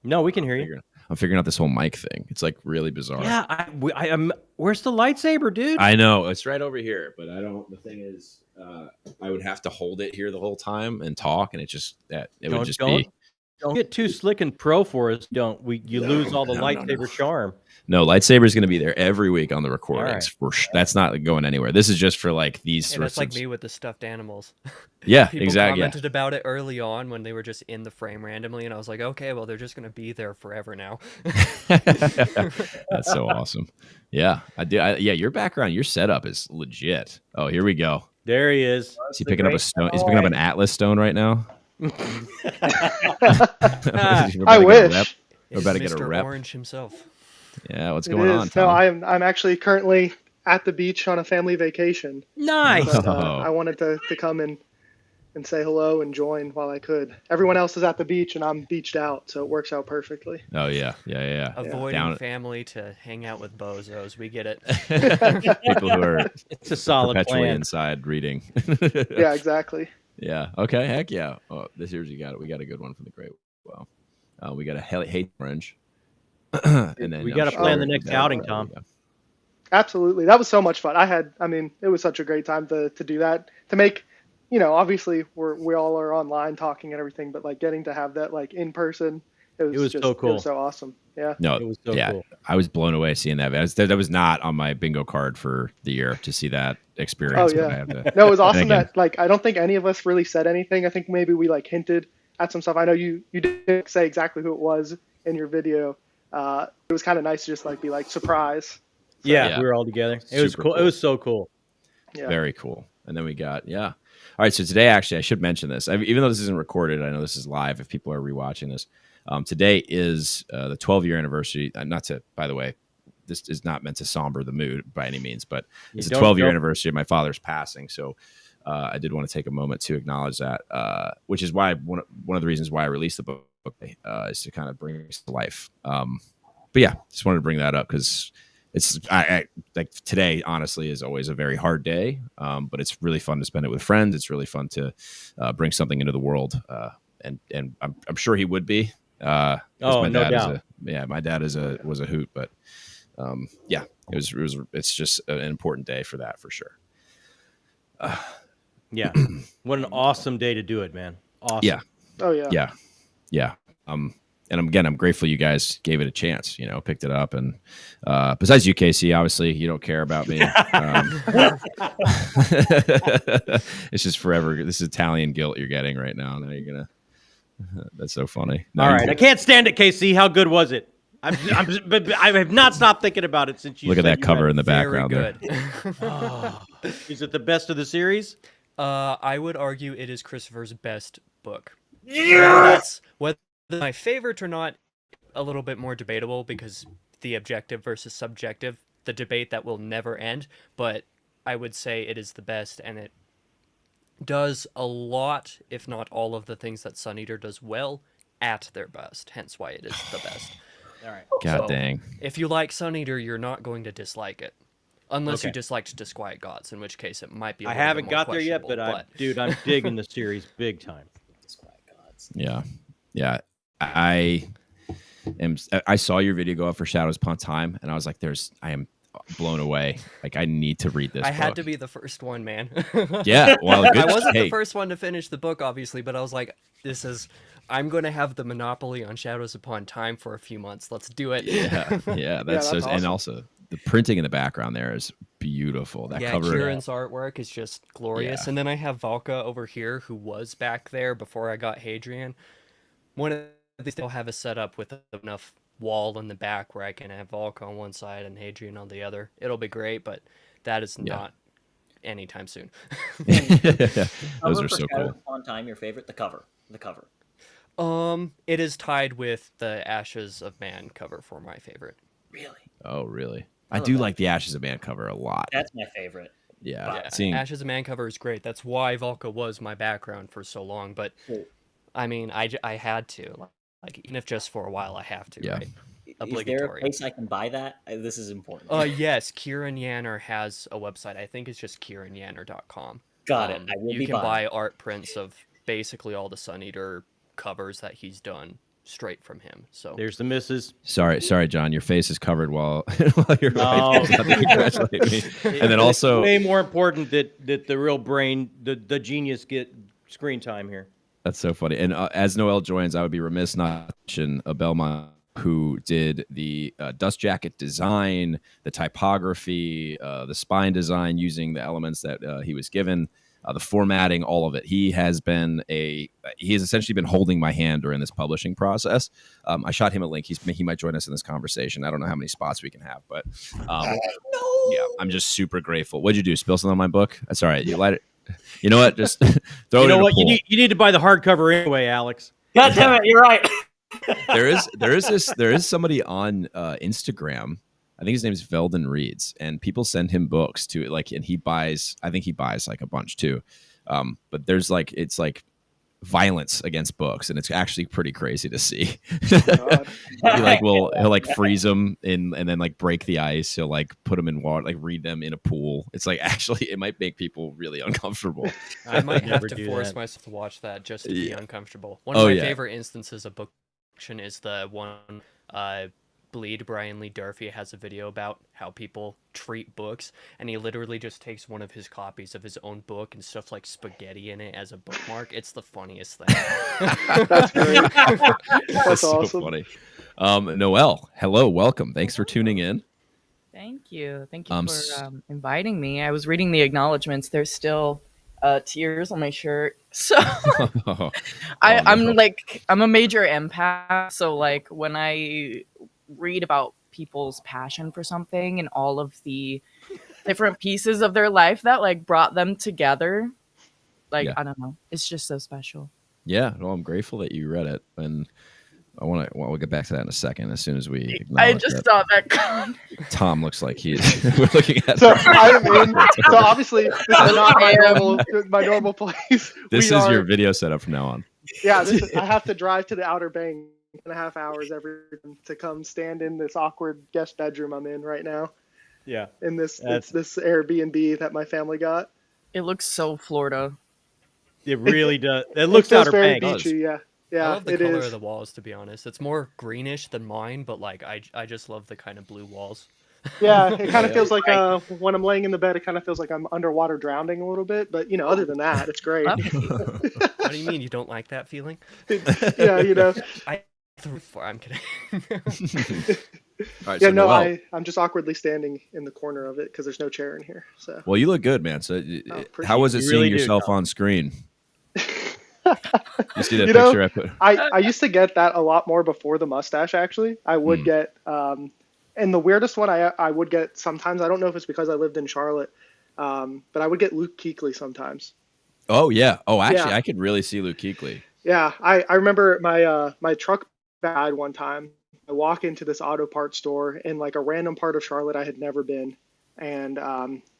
No, we can hear you. I'm figuring out this whole mic thing. It's like really bizarre. Yeah, I am. Where's the lightsaber, dude? I know it's right over here, but I don't. The thing is, I would have to hold it here the whole time and talk, and it just would just be. Don't get too slick and pro for us. You lose all the lightsaber charm. No, lightsaber is going to be there every week on the recordings. All right. That's not going anywhere. This is just for like these And sorts it's like of. me with the stuffed animals. Yeah, People exactly. commented about it early on when they were just in the frame randomly, and I was like, okay, well, they're just going to be there forever now. That's so awesome. Yeah, I do. Yeah, your background, your setup is legit. Oh, here we go. There he is. Is he picking up a stone? He's picking up an Atlas stone right now. I wish. We're about to It's get a Mr. rep. Orange himself. Yeah, what's It going on, is. Tom? No, I'm actually currently at the beach on a family vacation. Nice. But, Oh. I wanted to come and say hello and join while I could. Everyone else is at the beach and I'm beached out, so it works out perfectly. Oh yeah. Avoiding Down- family to hang out with bozos. We get it. People who are It's a solid perpetually plan. inside reading. Yeah, exactly. Yeah. Okay. Heck yeah. Oh, this year's we got a good one from the Great. Well, we got a hate orange. And then We got to sure plan the we next got- outing, Tom. Absolutely. That was so much fun. It was such a great time to do that. To make, obviously we all are online talking and everything, but like getting to have that like in person, it was so cool. It was so awesome. Yeah. No, It was so yeah, cool. I was blown away seeing that. That was not on my bingo card for the year to see that experience. Oh, yeah. But I have to, No, it was awesome and again, that like I don't think any of us really said anything. I think maybe we like hinted at some stuff. I know you didn't say exactly who it was in your video. It was kind of nice to just like be like surprise. Yeah, we were all together. It was Super cool. cool. It was so cool. Yeah. Very cool. And then we got All right. So today, actually, I should mention this. Even though this isn't recorded, I know this is live. If people are rewatching this, today is the 12-year anniversary. By the way, this is not meant to somber the mood by any means, but it's the 12-year anniversary of my father's passing. So I did want to take a moment to acknowledge that, which is why one of the reasons why I released the book is to kind of bring it to life. But yeah, just wanted to bring that up because it's like today, honestly, is always a very hard day, but it's really fun to spend it with friends. It's really fun to bring something into the world, and I'm sure he would be. Oh, no doubt. My dad was a hoot, but it's just an important day for that for sure. Yeah. What an awesome day to do it, man. Awesome. Yeah. Oh yeah. Yeah. And again, I'm grateful you guys gave it a chance, picked it up. And besides you, Casey, obviously you don't care about me. It's just forever. This is Italian guilt you're getting right now. Now you're going to, that's so funny. No, All right. I can't stand it, KC. How good was it? I have not stopped thinking about it since you look at said that you cover read in the Very background there. good. Oh. Is it the best of the series? I would argue it is Christopher's best book. That's whether my favorite or not, a little bit more debatable because the objective versus subjective, the debate that will never end. But I would say it is the best, and it does a lot, if not all, of the things that Sun Eater does well at their best. Hence why it is the best. All right. God So, dang. If you like Sun Eater, you're not going to dislike it. Unless Okay. you disliked Disquiet Gods, in which case it might be a I little bit haven't more got there yet, questionable, but I'm digging the series big time. Yeah. I saw your video go up for Shadows Upon Time, and I was like, I am blown away. Like, I need to read this I book. had to be the first one, man. Yeah, well, good. I wasn't Hey, the first one to finish the book, obviously, but I was like, I'm going to have the monopoly on Shadows Upon Time for a few months. Let's do it. yeah, that's so, awesome. and also the printing in the background there is beautiful. That Yeah, cover, Kieran's artwork is just glorious. Yeah. And then I have Valka over here, who was back there before I got Hadrian. One of they still have a setup with enough wall in the back where I can have Volk on one side and Hadrian on the other. It'll be great, but that is not anytime soon. Those are so cool. On time, your favorite? The cover. It is tied with the Ashes of Man cover for my favorite. Really? Oh, really? I do like the Ashes of Man cover a lot. That's my favorite. Yeah. Ashes of Man cover is great. That's why Volca was my background for so long. But I mean, I had to, like, even if just for a while, I have to. Yeah. Right? Is there a place I can buy that? This is important. Yes, Kieran Yanner has a website. I think it's just kieranyanner.com. Got it. You can buy art prints of basically all the Sun Eater covers that he's done straight from him. So there's the missus. Sorry, John. Your face is covered while your wife comes out to congratulate me. And then also, it's way more important that the real brain, the genius, get screen time here. That's so funny. And as Noel joins, I would be remiss not to mention Belmont, who did the dust jacket design, the typography, the spine design using the elements that he was given, the formatting, all of it. He has essentially been holding my hand during this publishing process. I shot him a link. He might join us in this conversation. I don't know how many spots we can have, but yeah, I'm just super grateful. What'd you do? Spill something on my book? That's all right. You light it. You know what? Just throw it in a pool. You need to buy the hardcover anyway, Alex. God damn it, you're right. there is somebody on Instagram. I think his name is Veldon Reads, and people send him books to and he buys. I think he buys like a bunch too. But it's like violence against books, and it's actually pretty crazy to see. He'll freeze them and then like break the ice. He'll like put them in water, like read them in a pool. It's like actually it might make people really uncomfortable. I might have to force myself to watch that just to be uncomfortable. One of my favorite instances of book fiction is the one Bleed Brian Lee Durfee has a video about how people treat books, and he literally just takes one of his copies of his own book and stuff like spaghetti in it as a bookmark. It's the funniest thing. That's great. That's so awesome. Funny. Noelle, hello, welcome. Thanks for tuning in. Thank you for inviting me. I was reading the acknowledgments. There's still tears on my shirt. So I'm a major empath. So like when I read about people's passion for something and all of the different pieces of their life that like brought them together, I don't know, it's just so special. Yeah, well, I'm grateful that you read it, and we'll get back to that in a second. As soon as we, I just saw that. Tom looks like we're looking at. So obviously this is not my normal place. This is your video setup from now on. Yeah, I have to drive to the Outer Banks 2.5 hours to come stand in this awkward guest bedroom I'm in right now. Yeah, in this Airbnb that my family got. It looks so Florida. It really does. It looks Outer Banks. Beachy, yeah. I love the color of the walls, to be honest. It's more greenish than mine, but like I just love the kind of blue walls. Yeah, it kind of feels like when I'm laying in the bed, it kind of feels like I'm underwater drowning a little bit. But other than that, it's great. What do you mean you don't like that feeling? Yeah, I'm kidding. All right, yeah, so no, Noelle, I'm just awkwardly standing in the corner of it because there's no chair in here. So. Well, you look good, man. So, how was it seeing yourself on screen? You see that picture I put? I used to get that a lot more before the mustache. Actually, I would get, and the weirdest one I would get sometimes. I don't know if it's because I lived in Charlotte, but I would get Luke Kuechly sometimes. Oh yeah. Oh, actually, I could really see Luke Kuechly. Yeah, I remember my truck died one time. I walk into this auto parts store in like a random part of Charlotte I had never been, and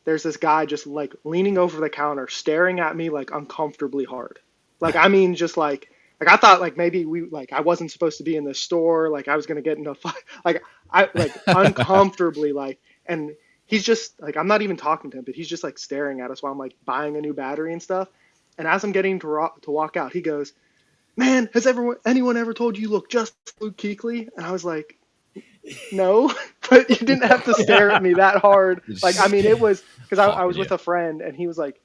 there's this guy just like leaning over the counter, staring at me like uncomfortably hard. Like I mean, just like I thought like maybe I wasn't supposed to be in this store. Like I was gonna get into a fight. Like I uncomfortably and he's just like I'm not even talking to him, but he's just like staring at us while I'm like buying a new battery and stuff. And as I'm getting to walk out, he goes, "Man, has anyone ever told you look just Luke Kuechly?" And I was like, "No," but you didn't have to stare at me that hard. Like, I mean, it was because I was with a friend, and he was like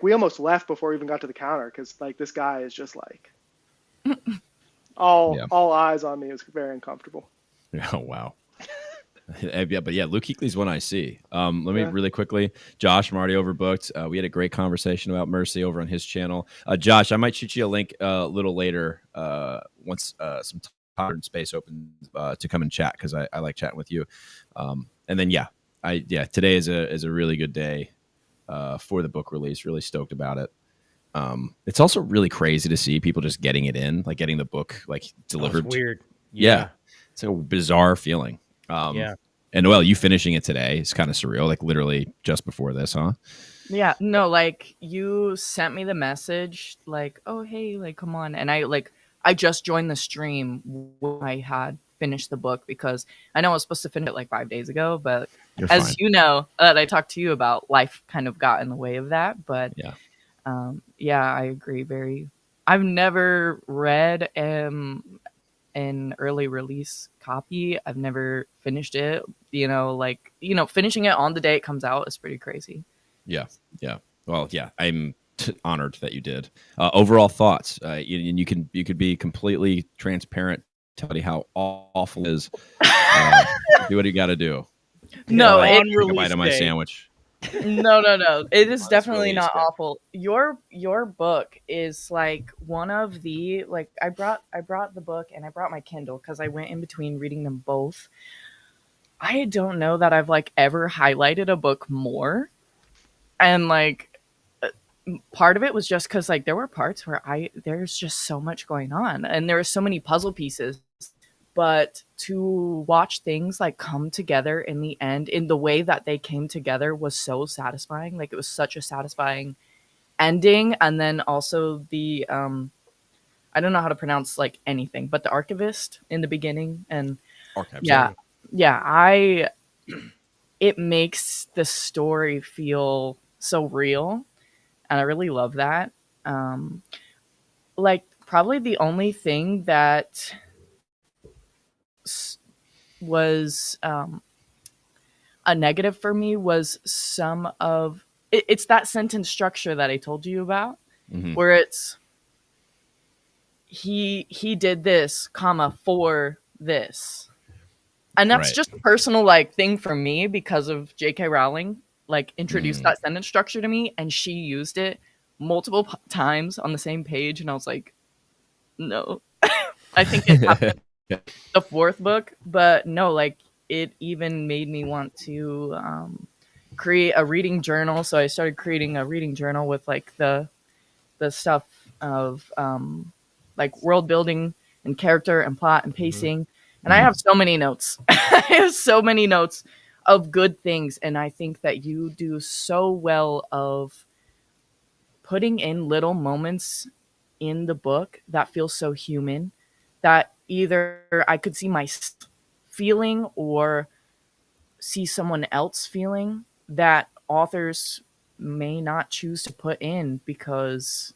we almost left before we even got to the counter because like this guy is just like all eyes on me. It was very uncomfortable. Oh wow. Yeah, but yeah, Luke Kuechly's one I see. Let me really quickly, Josh, I'm already overbooked. We had a great conversation about Mercy over on his channel. Josh, I might shoot you a link a little later once some time and space opens to come and chat, because I like chatting with you. And then today is a really good day for the book release. Really stoked about it. It's also really crazy to see people just getting it in, like getting the book like delivered. It's weird. Yeah. It's a bizarre feeling. And Noelle, you finishing it today is kind of surreal, like literally just before this, huh? Yeah, no, like you sent me the message like, oh hey, like come on. And I just joined the stream when I had finished the book, because I know I was supposed to finish it like 5 days ago, but You're as fine. you know, that I talked to you about, life kind of got in the way of that. But I agree. I've never read an early release copy. I've never finished it. Finishing it on the day it comes out is pretty crazy. Yeah. Well, yeah, I'm honored that you did. Overall thoughts, you could be completely transparent. Tell me how awful it is. Do what you got to do. No, take a bite of my sandwich. No. It is definitely not awful. Your book is like one of the, like, I brought the book and I brought my Kindle because I went in between reading them both. I don't know that I've like ever highlighted a book more. And like part of it was just because like there were parts where there's just so much going on and there are so many puzzle pieces. But to watch things like come together in the end in the way that they came together was so satisfying. Like it was such a satisfying ending. And then also the I don't know how to pronounce like anything, but the archivist in the beginning. And it makes the story feel so real, and I really love that. Like probably the only thing that was a negative for me was some of it's that sentence structure that I told you about, where it's he did this, comma, for this. And that's just a personal like thing for me because of J.K. Rowling like introduced that sentence structure to me, and she used it multiple times on the same page, and I was like, no. I think it happened the fourth book, but no, like it even made me want to create a reading journal. So I started creating a reading journal with like the stuff of like world building and character and plot and pacing. And I have so many notes. I have so many notes of good things. And I think that you do so well of putting in little moments in the book that feel so human that either I could see my feeling or see someone else feeling that authors may not choose to put in because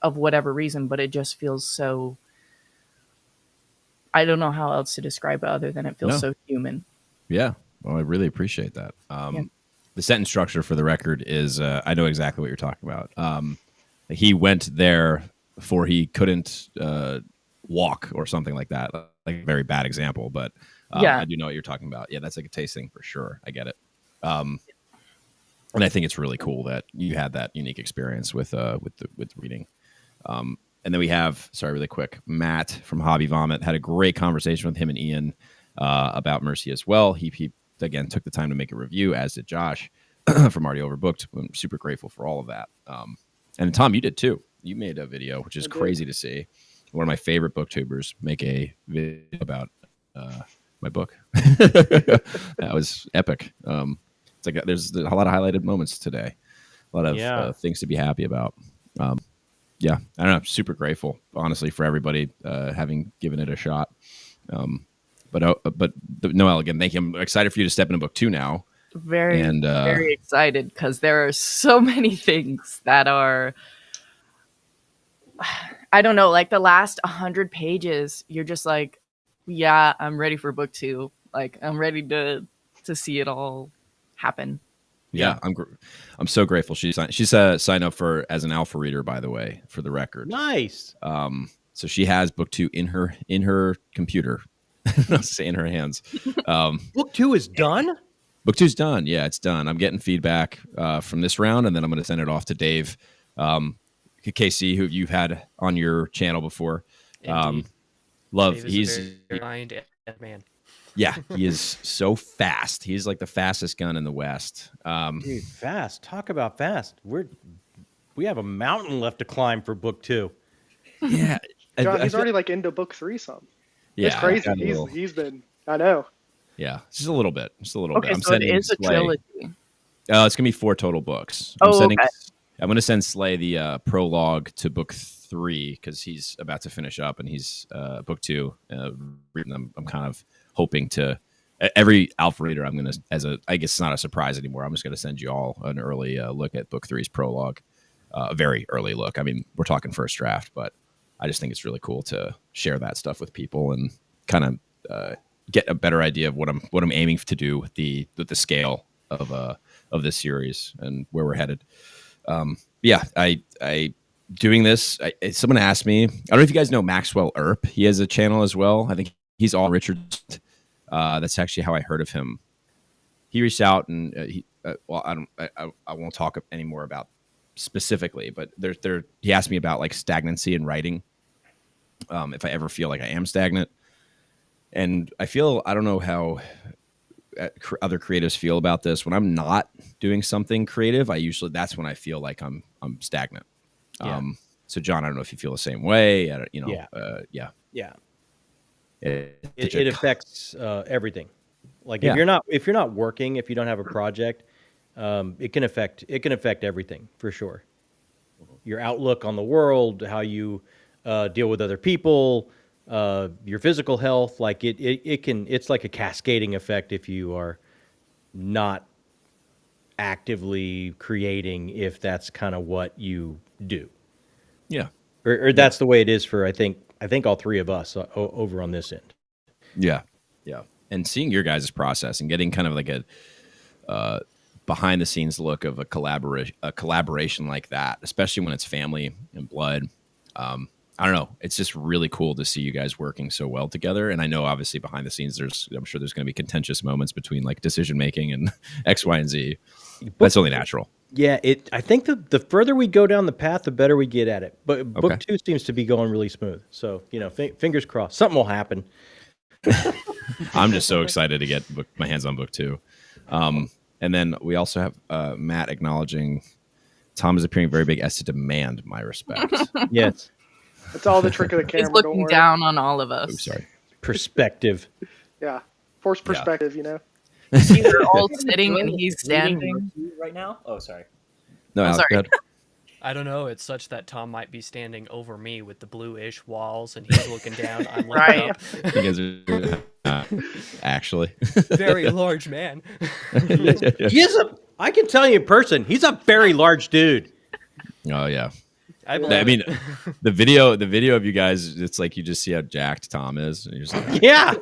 of whatever reason, but it just feels so, I don't know how else to describe it other than it feels so human. Yeah. Well, I really appreciate that. The sentence structure, for the record, is I know exactly what you're talking about. He went there before he couldn't walk or something like that. Like a very bad example, but I do know what you're talking about. Yeah, that's like a taste thing for sure. I get it. And I think it's really cool that you had that unique experience with reading. And then we have, really quick, Matt from Hobby Vomit had a great conversation with him and Ian about Mercy as well. He again took the time to make a review, as did Josh from Already Overbooked. I'm super grateful for all of that. And Tom, you did too. You made a video, which is crazy to see. One of my favorite booktubers make a video about my book. That was epic. It's like there's a lot of highlighted moments today. A lot of things to be happy about. I don't know. Super grateful, honestly, for everybody having given it a shot. But Noelle, again, thank you. I'm excited for you to step into book 2 now. Very excited because there are so many things that are, I don't know, like the last 100 pages, you're just like, yeah, I'm ready for book 2. Like I'm ready to see it all happen. Yeah, I'm so grateful she signed up for as an alpha reader, by the way, for the record. Nice. So she has book 2 in her computer. Say in her hands. Book 2 is done? Book 2's done. Yeah, it's done. I'm getting feedback from this round, and then I'm going to send it off to Dave, KC, who you've had on your channel before. Love. Dave is he's a very kind man. Yeah, he is so fast. He's like the fastest gun in the West. Dude, fast. Talk about fast. We have a mountain left to climb for book 2. Yeah. John, he's already like into book 3 some. Yeah, it's crazy. He's been, I know. Yeah, just a little bit. Just a little bit. Okay, so it is a trilogy. It's gonna be 4 total books. I'm going to send Slay the prologue to book 3 because he's about to finish up, and he's book 2. Reading them, I'm kind of hoping to. Every alpha reader, I'm going to, I guess it's not a surprise anymore. I'm just going to send you all an early look at book 3's prologue, a very early look. I mean, we're talking first draft, but I just think it's really cool to share that stuff with people and kind of get a better idea of what I'm aiming to do with the scale of this series and where we're headed. Yeah, I doing this. Someone asked me. I don't know if you guys know Maxwell Earp. He has a channel as well. I think he's all Richards. That's actually how I heard of him. He reached out and I won't talk anymore about specifically, but he asked me about like stagnancy in writing. If I ever feel like I am stagnant, and I don't know how other creatives feel about this. When I'm not doing something creative, that's when I feel like I'm stagnant. Yeah. So John, I don't know if you feel the same way. Yeah. It affects everything. Like if you're not working, if you don't have a project, it can affect everything for sure. Your outlook on the world, how you deal with other people, your physical health, like it's like a cascading effect if you are not actively creating, if that's kind of what you do. Yeah. Or that's the way it is for I think all 3 of us over on this end. Yeah. Yeah. And seeing your guys' process and getting kind of like a behind the scenes look of a collaboration like that, especially when it's family and blood. I don't know. It's just really cool to see you guys working so well together. And I know obviously behind the scenes, I'm sure there's going to be contentious moments between like decision making and X, Y, and Z. That's only natural. Yeah, I think the further we go down the path, the better we get at it. But book 2 seems to be going really smooth. So, fingers crossed. Something will happen. I'm just so excited to get my hands on book 2. And then we also have Matt acknowledging Tom is appearing very big as to demand my respect. Yes. It's all the trick of the camera. He's looking down on all of us. Oh, sorry. Perspective. Yeah. Forced perspective, See, we're all sitting and he's standing. Right now? Oh, sorry. No, Alex, go ahead. I don't know. It's such that Tom might be standing over me with the bluish walls, and he's looking down. I'm looking up. You guys are actually Very large man. I can tell you in person, he's a very large dude. Oh yeah. I mean, the video of you guys, it's like you just see how jacked Tom is. And you're just like, yeah,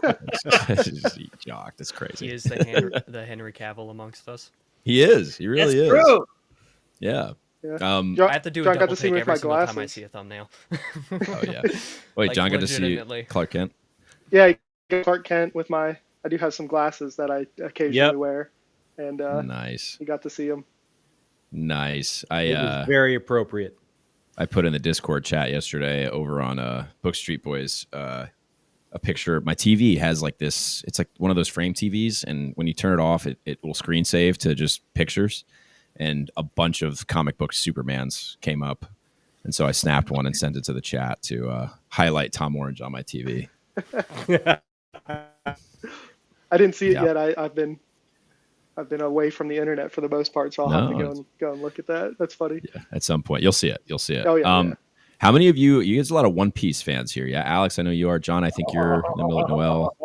he's jacked. It's crazy. He is the Henry Cavill amongst us. He is. He really is. True. Yeah. I have to do a double take every single time I see a thumbnail. Oh yeah. Wait, like, John got to see Clark Kent. Yeah, Clark Kent with I do have some glasses that I occasionally wear, and nice. You got to see them. Nice. It was very appropriate. I put in the Discord chat yesterday over on Book Street Boys a picture. My TV has like this. It's like one of those frame TVs, and when you turn it off, it will screen save to just pictures. And a bunch of comic book Supermans came up, and so I snapped one and sent it to the chat to highlight Tom Orange on my TV. I didn't see it yet. I've been away from the internet for the most part, so I'll have to go and look at that. That's funny. Yeah, at some point, you'll see it. Oh yeah. How many of you guys are a lot of One Piece fans here? Yeah, Alex, I know you are. John, I think you're in the middle of Noel.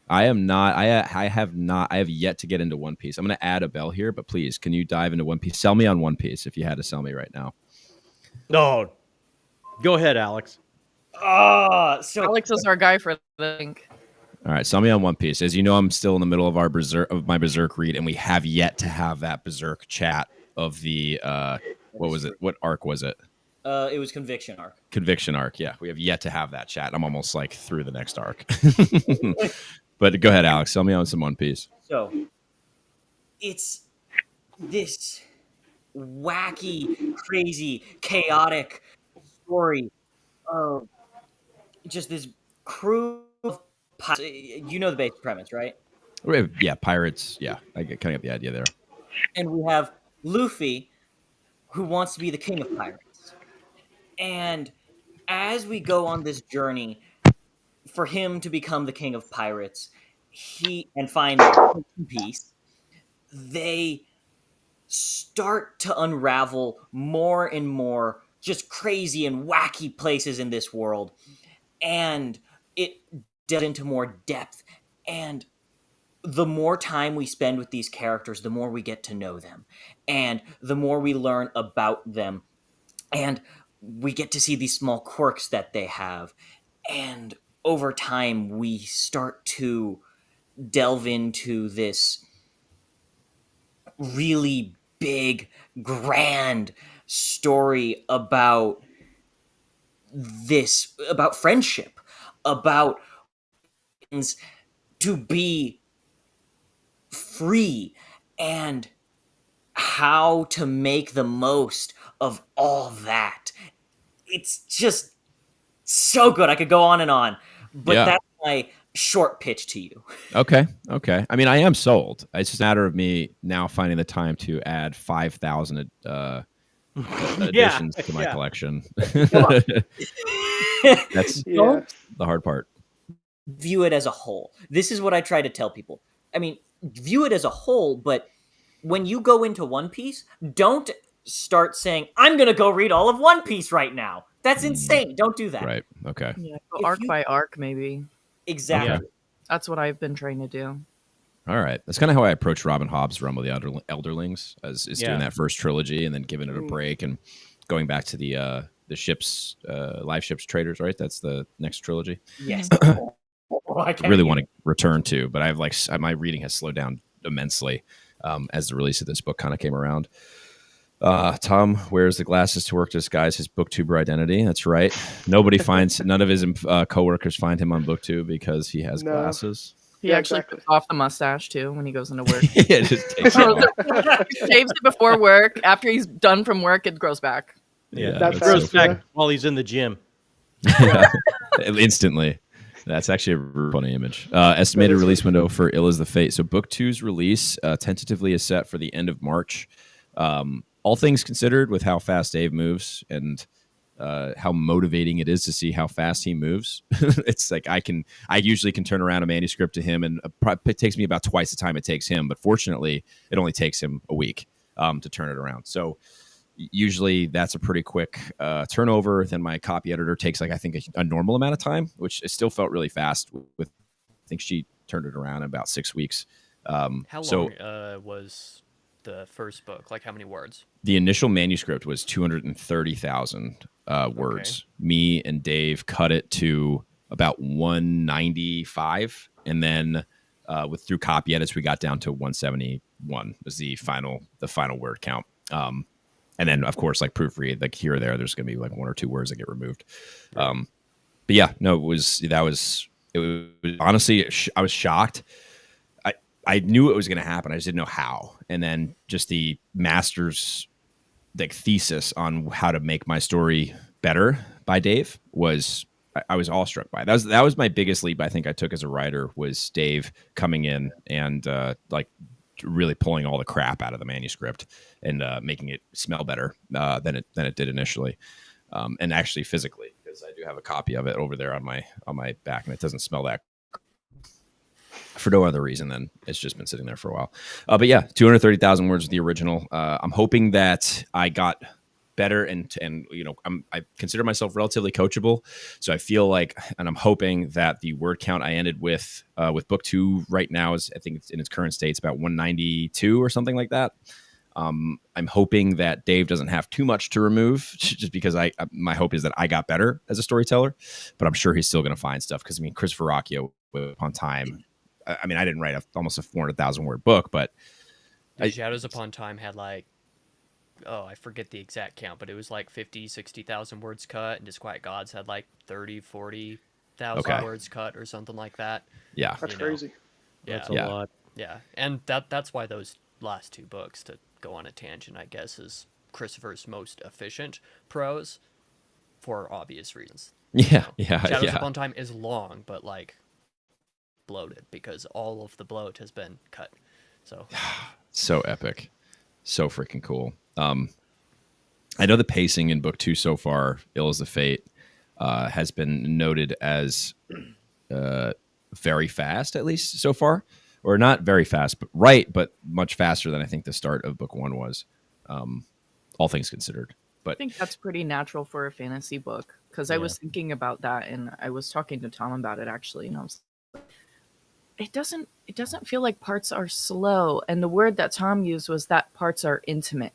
I am not. I have not. I have yet to get into One Piece. I'm going to add a bell here, but please, can you dive into One Piece? Sell me on One Piece if you had to sell me right now. No, go ahead, Alex. So Alex is our guy for the link. All right, sell me on One Piece. As you know, I'm still in the middle of my Berserk read, and we have yet to have that Berserk chat of the what was it? What arc was it? It was Conviction Arc. Conviction arc. Yeah, we have yet to have that chat. I'm almost like through the next arc. But go ahead, Alex. Tell me on some One Piece. So it's this wacky, crazy, chaotic story of just this crew of you know the basic premise, right? Yeah, pirates. Yeah, I get kind of get the idea there. And we have Luffy, who wants to be the king of pirates. And as we go on this journey for him to become the king of pirates, and find peace, they start to unravel more and more just crazy and wacky places in this world. And it delves into more depth. And the more time we spend with these characters, the more we get to know them. And the more we learn about them. And we get to see these small quirks that they have. And over time, we start to delve into this really big, grand story about friendship, about to be free, and how to make the most of all that. It's just so good. I could go on and on, but that's my short pitch to you. Okay. I mean, I am sold. It's just a matter of me now finding the time to add 5,000 additions to my collection. That's the hard part. View it as a whole. This is what I try to tell people. I mean, view it as a whole, but when you go into One Piece, don't start saying, I'm going to go read all of One Piece right now. That's insane. Don't do that. Right. Okay. Yeah, go arc by arc, maybe. Exactly. Okay. That's what I've been trying to do. All right. That's kind of how I approach Robin Hobb's Realm of the Elderlings, is doing that first trilogy and then giving it a break and going back to the ships, live ships traders, right? That's the next trilogy. Yes. I really want to return to, but I've my reading has slowed down immensely as the release of this book kind of came around. Tom wears the glasses to work to disguise his booktuber identity. That's right. None of his coworkers find him on BookTube because he has glasses. He actually puts off the mustache too when he goes into work. Yeah, just takes it off. He shaves it before work. After he's done from work, it grows back. Yeah, it grows back while he's in the gym. Instantly. That's actually a funny image. Estimated release window for Ill is the Fate. So Book 2's release tentatively is set for the end of March. All things considered, with how fast Dave moves and how motivating it is to see how fast he moves, it's like I usually can turn around a manuscript to him, and it takes me about twice the time it takes him. But fortunately, it only takes him a week to turn it around. So usually that's a pretty quick turnover. Then my copy editor takes I think a normal amount of time, which it still felt really fast. I think she turned it around in about 6 weeks. How long was the first book? Like how many words? The initial manuscript was 230,000 words. Me and Dave cut it to about 195, and then through copy edits we got down to 171 was the final word count. And then, of course, proofread, here or there, there's going to be 1 or 2 words that get removed. But yeah, no, it was honestly, I was shocked. I knew it was going to happen. I just didn't know how. And then just the master's thesis on how to make my story better by Dave was, I was awestruck by. That was my biggest leap I think I took as a writer, was Dave coming in and really pulling all the crap out of the manuscript and making it smell better than it did initially, and actually physically, because I do have a copy of it over there on my back, and it doesn't smell that for no other reason than it's just been sitting there for a while. But yeah, 230,000 words of the original. I'm hoping that I got better and I consider myself relatively coachable, so I feel like, and I'm hoping that the word count I ended with Book 2 right now is, I think it's in its current state, it's about 192 or something like that. I'm hoping that Dave doesn't have too much to remove, just because my hope is that I got better as a storyteller, but I'm sure he's still going to find stuff, because Chris Verrocchio Upon Time, I didn't write almost a 400,000 word book, but Shadows Upon Time had I forget the exact count, but it was like 50, 60,000 words cut, and Disquiet Gods had like 30, 40,000 words cut or something like that. Yeah. That's crazy. Yeah. That's a lot. Yeah. And that's why those last two books, to go on a tangent, I guess, is Christopher's most efficient prose for obvious reasons. Yeah. Shadows Upon Time is long, but like bloated because all of the bloat has been cut. So epic. So freaking cool. I know the pacing in book 2 so far, Ill as the Fate, has been noted as very fast, at least so far. Or not very fast, but much faster than I think the start of book 1 was, all things considered. But I think that's pretty natural for a fantasy book, because I was thinking about that, and I was talking to Tom about it actually, and I was like, it doesn't feel like parts are slow, and the word that Tom used was that parts are intimate.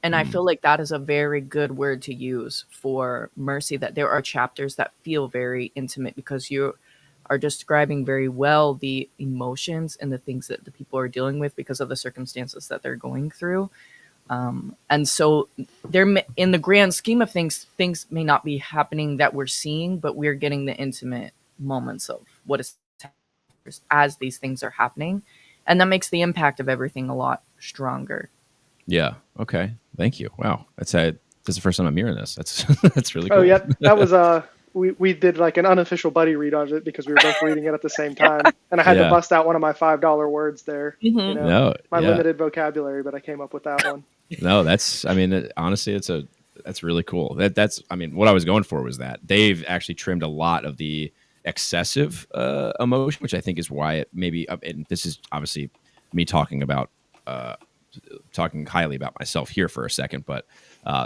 And I feel like that is a very good word to use for Mercy, that there are chapters that feel very intimate because you are describing very well the emotions and the things that the people are dealing with because of the circumstances that they're going through. And so in the grand scheme of things may not be happening that we're seeing, but we're getting the intimate moments of what is happening as these things are happening. And that makes the impact of everything a lot stronger. Yeah. Okay. Thank you. Wow. That's the first time I'm hearing this. That's really cool. Oh yeah, that was we did like an unofficial buddy read on it because we were both reading it at the same time, and I had to bust out one of my $5 words there. My limited vocabulary, but I came up with that one. No, honestly, that's really cool. That's what I was going for was that Dave actually trimmed a lot of the excessive emotion, which I think is why it maybe. And this is obviously me talking highly about myself here for a second, but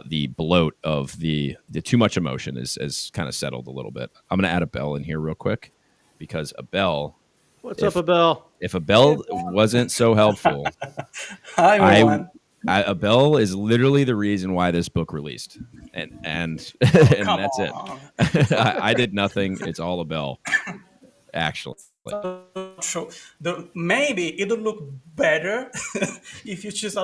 the bloat of the too much emotion is kind of settled a little bit. I'm going to add Abel in here real quick because Abel. What's up, Abel? If Abel wasn't so helpful, Hi, everyone. Abel is literally the reason why this book released, and that's it. I did nothing. It's all Abel, actually. True. Maybe it would look better if you choose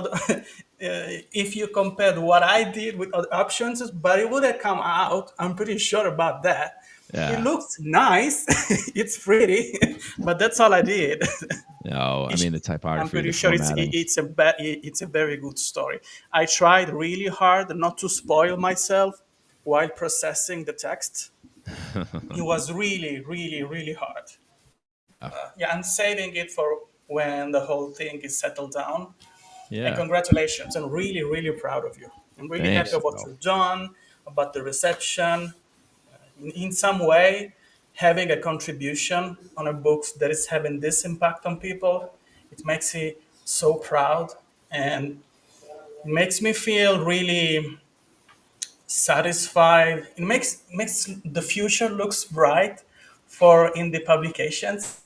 if you compared what I did with other options, but it would have come out. I'm pretty sure about that. Yeah. It looks nice. It's pretty, but that's all I did. No, the typography. I'm pretty sure it's a very good story. I tried really hard not to spoil myself while processing the text. It was really, really, really hard. I'm saving it for when the whole thing is settled down. Yeah. And congratulations. I'm really, really proud of you. I'm really happy about what you've done, about the reception. In some way, having a contribution on a book that is having this impact on people, it makes me so proud and makes me feel really satisfied. It makes the future looks bright for indie publications.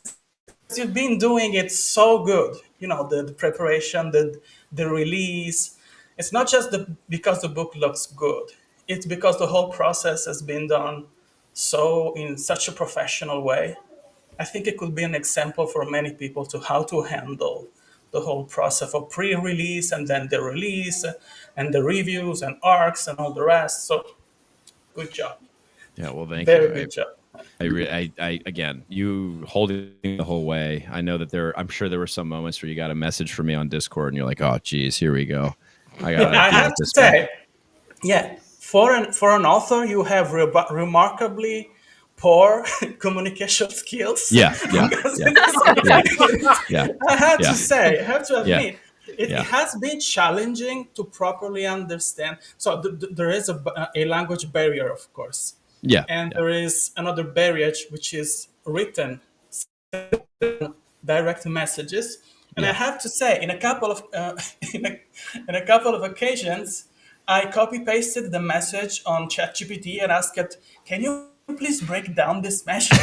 You've been doing it so good, the preparation, the release. It's not just because the book looks good. It's because the whole process has been done in such a professional way. I think it could be an example for many people to how to handle the whole process of pre-release and then the release and the reviews and arcs and all the rest. So, good job. Yeah, well, thank you. Very good job. I again, you holding the whole way. I know that I'm sure there were some moments where you got a message from me on Discord and you're like, oh, geez, here we go. I have to say, for an author, you have remarkably poor communication skills. Yeah. I have to admit, it has been challenging to properly understand. So there is a language barrier, of course. Yeah. And there is another barrier, which is written direct messages. And I have to say, in a couple of occasions, I copy pasted the message on ChatGPT and asked it, "Can you please break down this message?"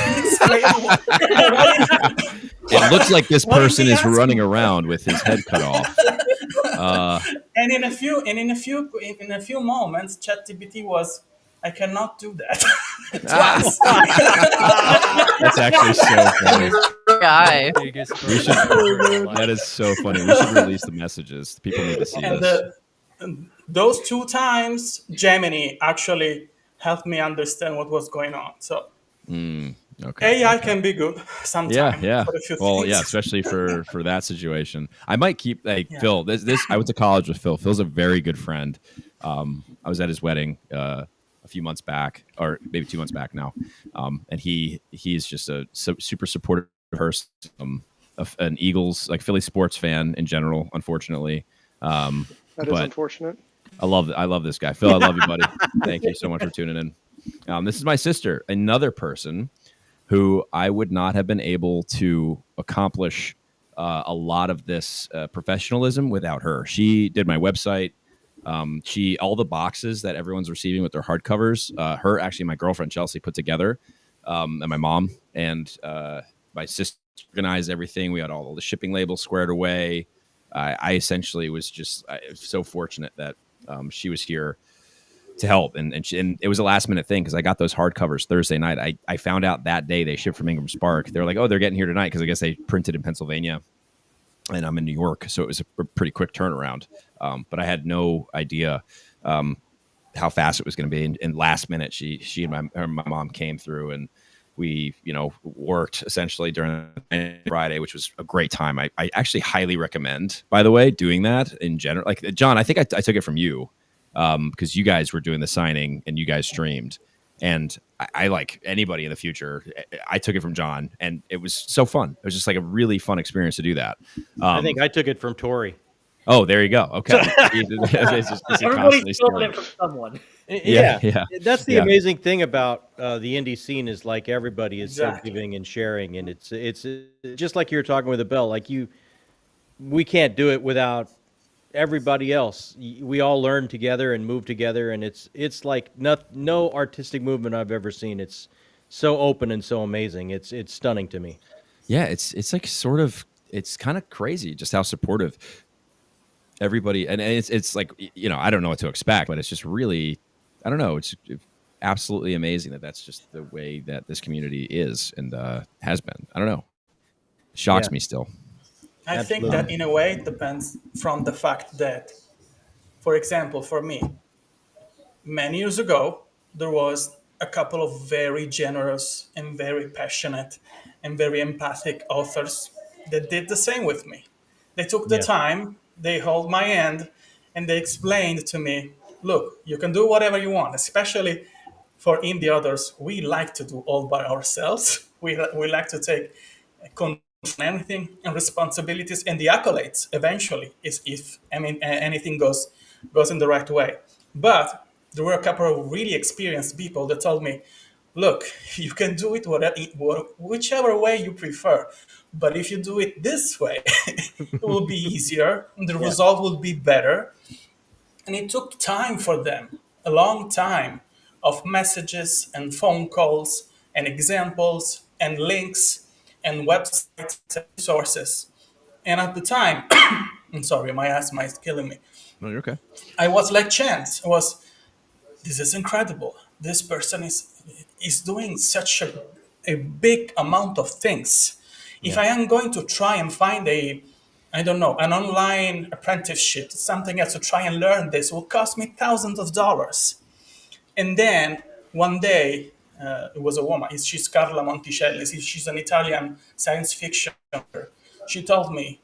It looks like this person is running around with his head cut off. And in a few moments, ChatGPT was, "I cannot do that." That's actually so funny. Guy. That is so funny. We should release the messages. People need to see this. Those two times, Gemini actually helped me understand what was going on. So Okay. AI Okay. can be good Yeah, sometime yeah. for a few Well, yeah, things. especially for that situation. I might keep like Yeah. Phil. This I went to college with Phil. Phil's a very good friend. I was at his wedding a few months back, or maybe 2 months back now. And he's just a super supportive person. An Eagles like Philly sports fan in general. Unfortunately, That is but unfortunate. I love this guy, Phil. I love you, buddy. Thank you so much for tuning in. This is my sister, another person who I would not have been able to accomplish a lot of this professionalism without her. She did my website. She all the boxes that everyone's receiving with their hardcovers. Her actually, my girlfriend Chelsea put together, and my mom and my sister organized everything. We had all the shipping labels squared away. I essentially was just so fortunate that she was here to help. And it was a last minute thing because I got those hardcovers Thursday night. I found out that day they shipped from Ingram Spark. They're like, oh, they're getting here tonight because I guess they printed in Pennsylvania and I'm in New York. So it was a pretty quick turnaround. But I had no idea how fast it was going to be. And last minute, she and my mom came through and we, worked essentially during Friday, which was a great time. I actually highly recommend, by the way, doing that in general. Like John, I think I took it from you because you guys were doing the signing and you guys streamed. And I like anybody in the future. I took it from John, and it was so fun. It was just like a really fun experience to do that. I think I took it from Tori. Oh, there you go. Okay, Everybody's stealing it from someone. Yeah. That's the Yeah. amazing thing about the indie scene is like everybody is Exactly. so giving and sharing, and it's just like you were talking with Abel. Like we can't do it without everybody else. We all learn together and move together, and it's like no artistic movement I've ever seen. It's so open and so amazing. It's stunning to me. Yeah, it's like sort of it's kind of crazy just how supportive everybody and it's like I don't know what to expect, but it's just really I don't know. It's absolutely amazing that that's just the way that this community is and has been. I don't know. Shocks Yeah. me still. I think Absolutely. that in a way it depends from the fact that, for example, for me, many years ago, there was a couple of very generous and very passionate and very empathic authors that did the same with me. They took the Yeah. time, they held my hand, and they explained to me, look, you can do whatever you want, especially for indie authors. We like to do all by ourselves. We like to take control of anything and responsibilities and the accolades eventually is if anything goes in the right way. But there were a couple of really experienced people that told me, look, you can do it whichever way you prefer. But if you do it this way, it will be easier, and the result will be better. And it took time for them, a long time of messages and phone calls and examples and links and websites and resources. And at the time, I'm sorry, my asthma is killing me. No, you're okay. I was like chance. This is incredible. This person is doing such a big amount of things. If Yeah. I am going to try and find I don't know, an online apprenticeship, something else to try and learn this will cost me thousands of dollars. And then one day, it was a woman. She's Carla Monticelli. She's an Italian science fiction author. She told me,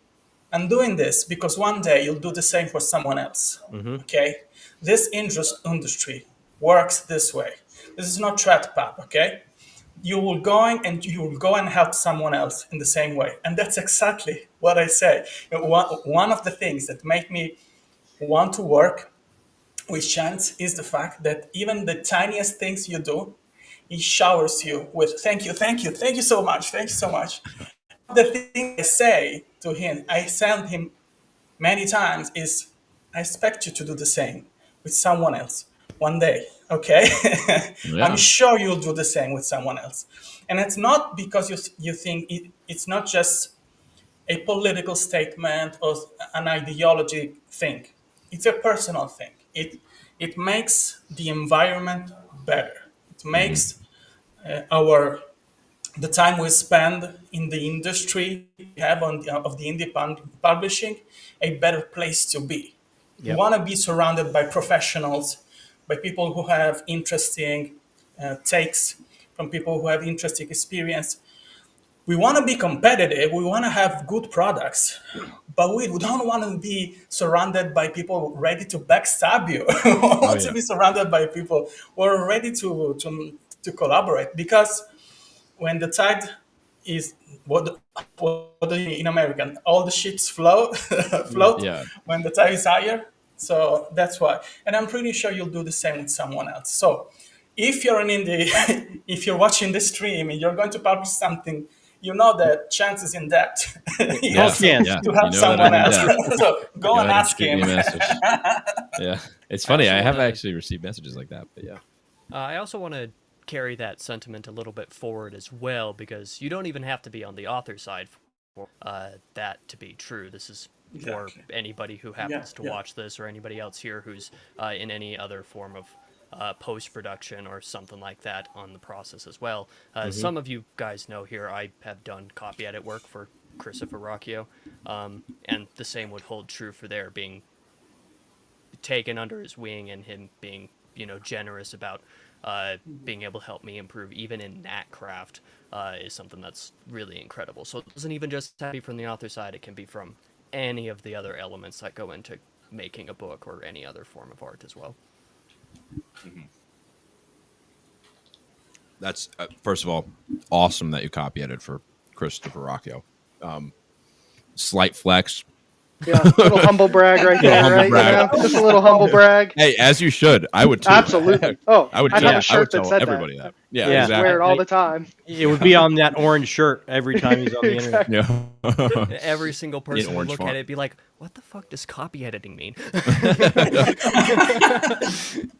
I'm doing this because one day you'll do the same for someone else. Okay? This industry works this way. This is not trad pub, okay? You will go and help someone else in the same way. And that's exactly what I say. One of the things that make me want to work with Chance is the fact that even the tiniest things you do, he showers you with thank you, thank you, thank you so much, thank you so much. The thing I say to him, I send him many times is I expect you to do the same with someone else one day, okay? I'm Yeah. sure you'll do the same with someone else. And it's not because you think it's not just a political statement or an ideology thing. It's a personal thing. It makes the environment better. It makes our the time we spend in the industry we have of the indie publishing a better place to be. You want to be surrounded by professionals, by people who have interesting takes, from people who have interesting experience. We want to be competitive. We want to have good products, but we don't want to be surrounded by people ready to backstab you. We want to be surrounded by people who are ready to collaborate, because when the tide is what in American, all the ships float when the tide is higher. So that's why, and I'm pretty sure you'll do the same with someone else. So if you're an indie, if you're watching the stream and you're going to publish something, you know that chances in that to have someone else. So go and ask him. Yeah, it's funny. I have actually received messages like that, but yeah. I also want to carry that sentiment a little bit forward as well, because you don't even have to be on the author side for that to be true. This is for anybody who happens to watch this, or anybody else here who's in any other form of post-production or something like that on the process as well. Some of you guys know here I have done copy edit work for Christopher Rocchio, and the same would hold true for there being taken under his wing, and him being, generous about being able to help me improve even in that craft is something that's really incredible. So it doesn't even just have to be from the author side, it can be from any of the other elements that go into making a book or any other form of art as well. Mm-hmm. That's first of all awesome that you copy edited for Christopher Rocchio. Slight flex. Yeah, little humble brag right there, right? Brag. Just a little humble brag. Hey, as you should. I would too. Absolutely. Oh, I would. I'd have a shirt that said everybody that. Yeah, exactly. I wear it all the time. It would be on that orange shirt every time he's on the internet. Yeah. Every single person would look at it and be like, what the fuck does copy editing mean?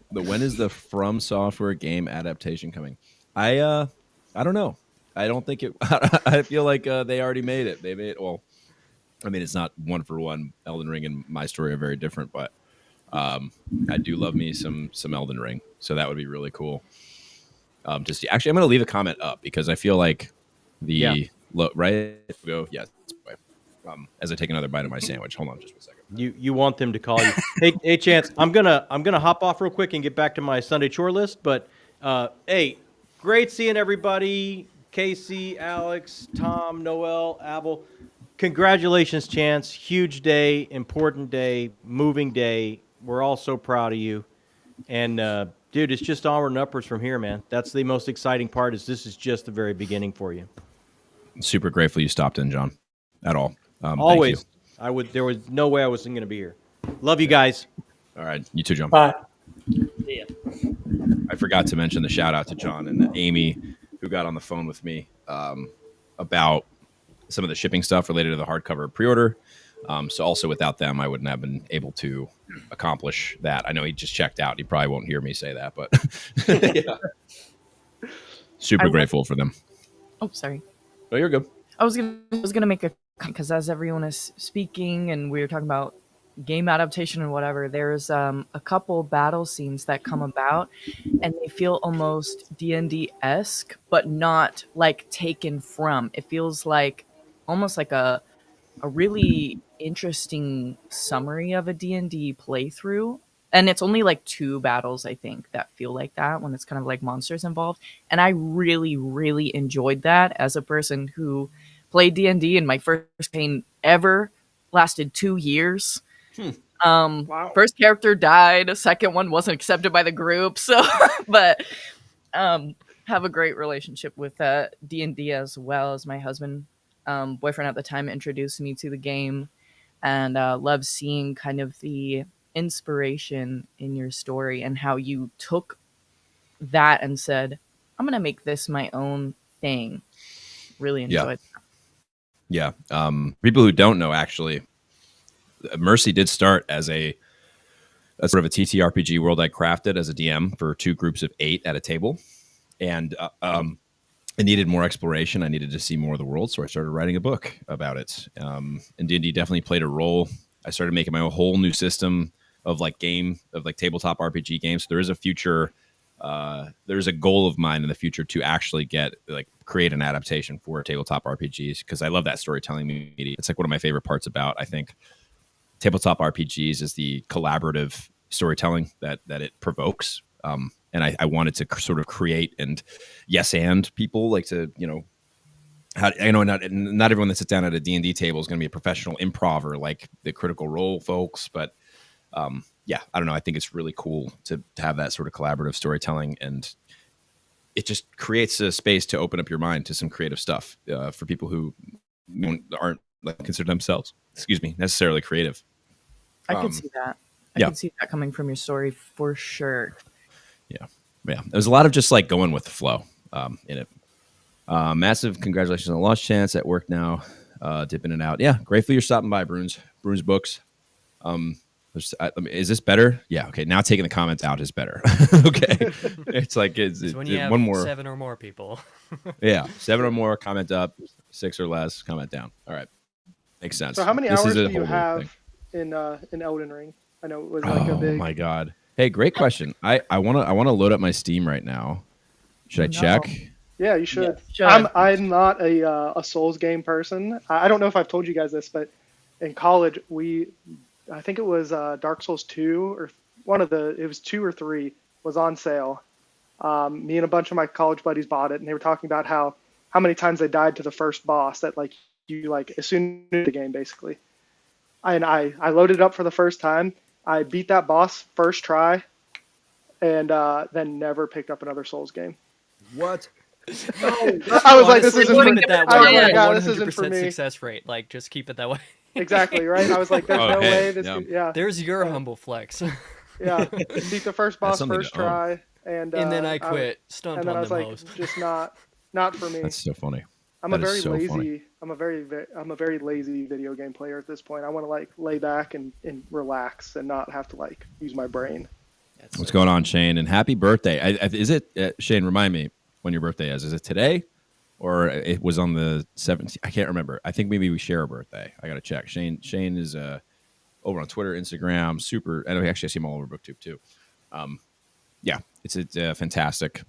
When is the From Software game adaptation coming? I don't know. I don't think it. I feel like they already made it. They made well. I mean, it's not one for one. Elden Ring and my story are very different, but I do love me some Elden Ring, so that would be really cool. Actually, I'm going to leave a comment up because I feel like right go as I take another bite of my sandwich. Hold on, just a second. You want them to call you? Hey, Chance, I'm gonna hop off real quick and get back to my Sunday chore list. But hey, great seeing everybody. Casey, Alex, Tom, Noel, Abel. Congratulations, Chance. Huge day, important day, moving day. We're all so proud of you. And, dude, it's just onward and upwards from here, man. That's the most exciting part, is this is just the very beginning for you. Super grateful you stopped in, John, at all. Always. There was no way I wasn't going to be here. Love you guys. All right. You too, John. Bye. See ya. I forgot to mention the shout out to John and Amy, who got on the phone with me about some of the shipping stuff related to the hardcover pre-order. So also without them, I wouldn't have been able to accomplish that. I know he just checked out. He probably won't hear me say that, but super grateful for them. Oh, sorry. Oh, you're good. I was gonna make a, because as everyone is speaking and we were talking about game adaptation and whatever, there's a couple battle scenes that come about and they feel almost D&D-esque, but not like taken from. It feels like almost like a really interesting summary of a D&D playthrough. And it's only like 2 battles, I think, that feel like that when it's kind of like monsters involved. And I really, really enjoyed that as a person who played D&D, and my first campaign ever lasted 2 years. Wow. First character died. Second one wasn't accepted by the group. So, but have a great relationship with D&D as well. As my husband, boyfriend at the time, introduced me to the game, and love seeing kind of the inspiration in your story and how you took that and said, I'm going to make this my own thing. Really enjoyed that. Yeah. People who don't know, actually, Mercy did start as a sort of a TTRPG world I crafted as a DM for 2 groups of 8 at a table. And it needed more exploration. I needed to see more of the world. So I started writing a book about it. And D&D definitely played a role. I started making my own whole new system of tabletop RPG games. So there is a future, there's a goal of mine in the future to actually create an adaptation for tabletop RPGs, because I love that storytelling medium. It's like one of my favorite parts about, I think, tabletop RPGs is the collaborative storytelling that it provokes. And I wanted to sort of create and and people like to, not everyone that sits down at a D&D table is going to be a professional improver like the Critical Role folks, but I don't know. I think it's really cool to have that sort of collaborative storytelling, and it just creates a space to open up your mind to some creative stuff for people who aren't consider themselves, necessarily creative. I could see that. I could see that coming from your story for sure. Yeah. There's a lot of just like going with the flow in it. Massive congratulations on the launch chance at work now. Dipping it out. Yeah, grateful you're stopping by, Bruins Books. Is this better? Yeah. Okay. Now taking the comments out is better. Okay. It's like it's when you have one more 7 or more people. Yeah, 7 or more. Comment up. 6 or less. Comment down. All right. Makes sense. So how many hours do you have in Elden Ring? I know it was like a big. Oh my god. Hey, great question. I wanna load up my Steam right now. Should I check? Yeah, you should. I'm not a Souls game person. I don't know if I've told you guys this, but in college I think it was Dark Souls 2 or it was 2 or 3 was on sale. Me and a bunch of my college buddies bought it, and they were talking about how many times they died to the first boss that like you like as soon as the game basically. And I loaded it up for the first time. I beat that boss first try, and then never picked up another Souls game. What? I was like, this isn't for me. This 100% success rate. Like, just keep it that way. Exactly, right? I was like, there's no way this There's your humble flex. Yeah. Beat the first boss first try, and then I quit. Stunned and then on I was like, host. just not for me. That's so funny. I'm a very lazy video game player at this point. I want to like lay back and relax and not have to like use my brain. What's going on, Shane? And happy birthday. Is it, Shane, remind me when your birthday is. Is it today? Or it was on the 17th? I can't remember. I think maybe we share a birthday. I got to check. Shane is over on Twitter, Instagram, super. I know actually I see him all over BookTube too. It's fantastic.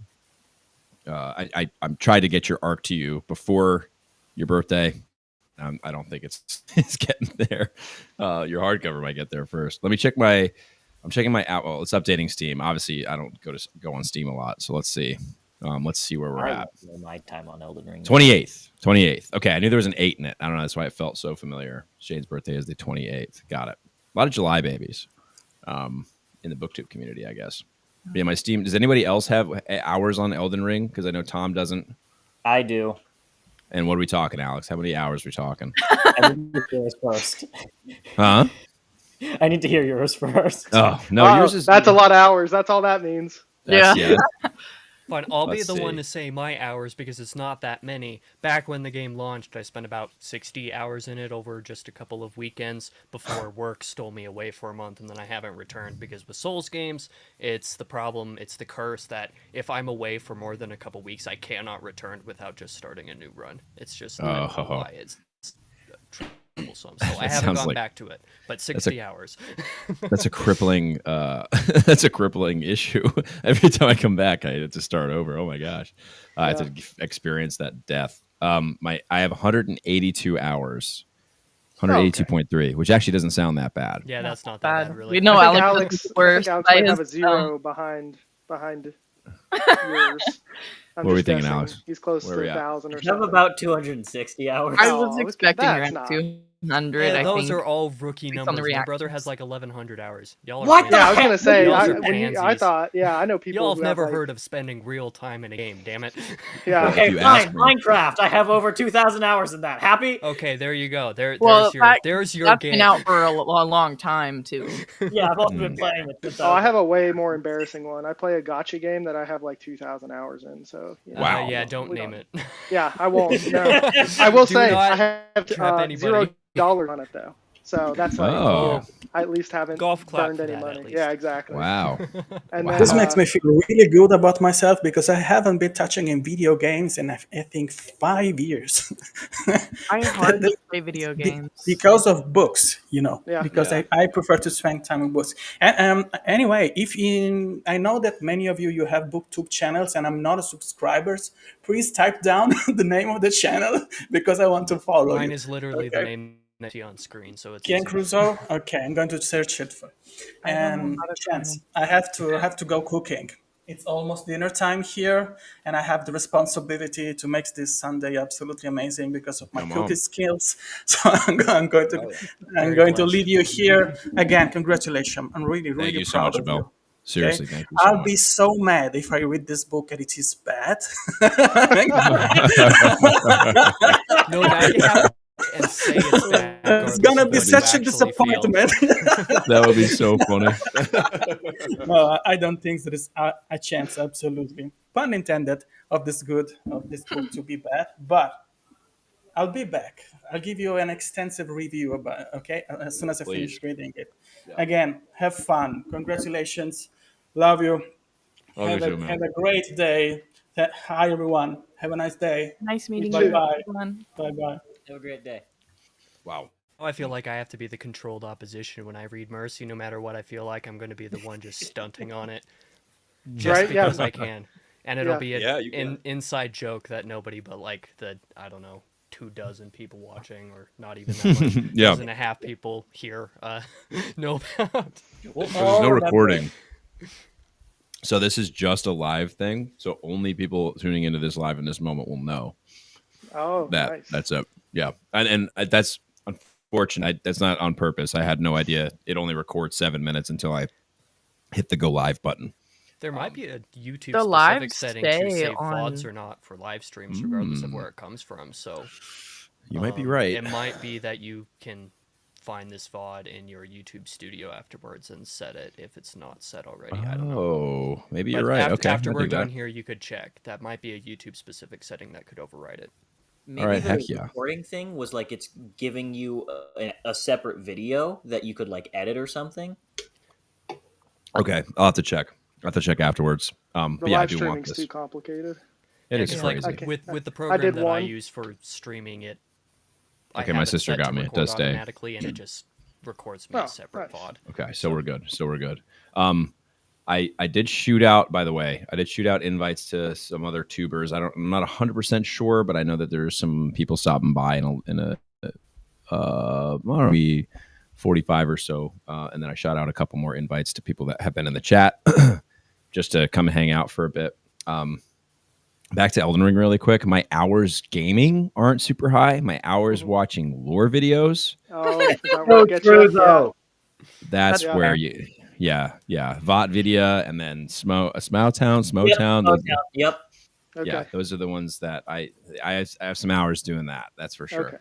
I'm trying to get your arc to you before your birthday. I don't think it's getting there. Your hardcover might get there first. Let me check I'm checking my out. Well, it's updating Steam. Obviously, I don't go on Steam a lot, so let's see. Let's see where we're at. My time on Elden Ring. 28th. Okay, I knew there was an 8 in it. I don't know. That's why it felt so familiar. Shane's birthday is the 28th. Got it. A lot of July babies in the BookTube community, I guess. But yeah, my Steam. Does anybody else have hours on Elden Ring? Because I know Tom doesn't. I do. And what are we talking, Alex? How many hours are we talking? I need to hear yours first. Huh? I need to hear yours first. Oh, no, yours is... That's a lot of hours. That's all that means. Yeah. Fine, I'll be the one to say my hours because it's not that many. Back when the game launched, I spent about 60 hours in it over just a couple of weekends before work stole me away for a month, and then I haven't returned because with Souls games, it's the problem, it's the curse that if I'm away for more than a couple weeks, I cannot return without just starting a new run. It's just, I don't know why. It's troublesome, so I haven't gone back to it, but 60 hours. That's a crippling issue. Every time I come back, I have to start over. Oh my gosh. I have to experience that death. I have 182 hours, 182.3, which actually doesn't sound that bad. Yeah, that's not that bad, really. We know Alex might have a zero behind yours. What are we thinking, Alex? He's close to 1,000 or something. I have about 260 hours. I was expecting around 200. Yeah, those I think. are all rookie numbers. My brother has like 1,100 hours. Y'all are what? Yeah, I was gonna say. I thought. Yeah, I know people. Y'all have never heard of spending real time in a game. Damn it. Yeah. Okay, fine. Minecraft. I have over 2,000 hours in that. Happy? Okay, there you go. There's your that's game. Been out for a long time too. Yeah, I've also been playing it. I have a way more embarrassing one. I play a gacha game that I have like 2,000 hours in. So. Wow. Yeah, don't name it. Yeah, I won't. No. I will say I have $0 on it though. So that's like, I at least haven't burned any money. Yeah, exactly. Wow. And wow. This makes me feel really good about myself because I haven't been touching in video games in, I think, 5 years. I hardly play video games. Because of books, Yeah. because I prefer to spend time in books. And anyway, I know that many of you have BookTube channels and I'm not a subscriber. Please type down the name of the channel because I want to follow Mine you. is literally the name on screen, so it's Gian Crusoe. Okay, I'm going to search it for. And Chance, I have to go cooking. It's almost dinner time here, and I have the responsibility to make this Sunday absolutely amazing because of my cooking skills. So I'm going to leave you here again. Congratulations! I'm really Thank you so proud much, of Abel. you. Seriously, Okay? thank you so I'll much. be so mad if I read this book and it is bad. No, now you have to and say it's bad. It's gonna be such a disappointment. That would be so funny. No, I don't think there is a chance, absolutely, pun intended, of this book to be bad. But I'll be back. I'll give you an extensive review about it, okay? As soon as I finish reading it. Yeah. Again, have fun. Congratulations. Love you. Have a great day. Hi, everyone. Have a nice day. Nice meeting you. Bye-bye. Bye-bye. Have a great day. Wow. I feel like I have to be the controlled opposition when I read Mercy. No matter what I feel like, I'm going to be the one just stunting on it. Just because I can. And it'll be an inside joke that nobody but like the, I don't know, 24 people watching, or not even that much, dozen and a half people here know about. Well, there's no recording. So this is just a live thing. So only people tuning into this live in this moment will know. Oh, nice. That's it. Yeah. And that's unfortunate. That's not on purpose. I had no idea it only records 7 minutes until I hit the go live button. There might be a YouTube specific setting to save VODs or not for live streams, regardless of where it comes from. So you might be right. It might be that you can find this VOD in your YouTube studio afterwards and set it if it's not set already. I don't know. Oh, maybe you're right. Okay. After we're done here, you could check. That might be a YouTube specific setting that could override it. Maybe the recording thing was like it's giving you a separate video that you could like edit or something. Okay, I'll have to check. I'll have to check afterwards. The live streaming's too complicated. It is crazy. Like with the program that I use for streaming it. Okay, my sister got me. It does stay automatically, and it just records me a separate VOD. Okay, so we're good. I did shoot out, by the way. I did shoot out invites to some other tubers. I'm not 100% sure, but I know that there's some people stopping by in a I don't know, maybe 45 or so, and then I shot out a couple more invites to people that have been in the chat just to come and hang out for a bit. Back to Elden Ring really quick. My hours gaming aren't super high. My hours watching lore videos. That's where you. Yeah. VOT video and then Smowtown. Yep. Okay. Yeah, those are the ones that I have some hours doing that. That's for sure. Okay.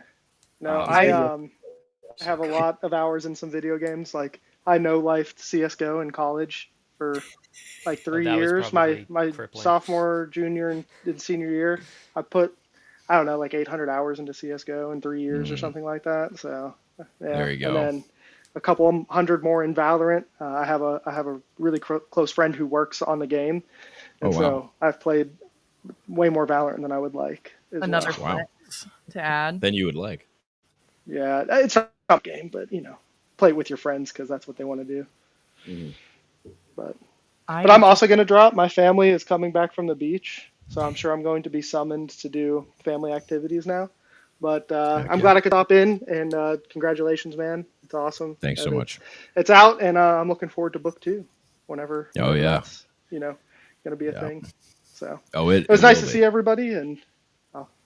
No, I have a lot of hours in some video games. Like I lifed CS:GO in college for like 3 years. My sophomore, junior, and senior year, I put like 800 hours into CS:GO in 3 years or something like that. So yeah. There you go. And then a couple hundred more in Valorant. I have a really close friend who works on the game, and so I've played way more Valorant than I would like. Another flex to add. Than you would like. Yeah, it's a tough game, but play it with your friends because that's what they want to do. Mm-hmm. But I'm also going to drop. My family is coming back from the beach, so I'm sure I'm going to be summoned to do family activities now. But I'm glad I could hop in, and congratulations, man. It's awesome. Thanks so much. It's out, and I'm looking forward to book 2 whenever. Oh, yeah. That's, going to be a thing. So it was nice to see everybody, and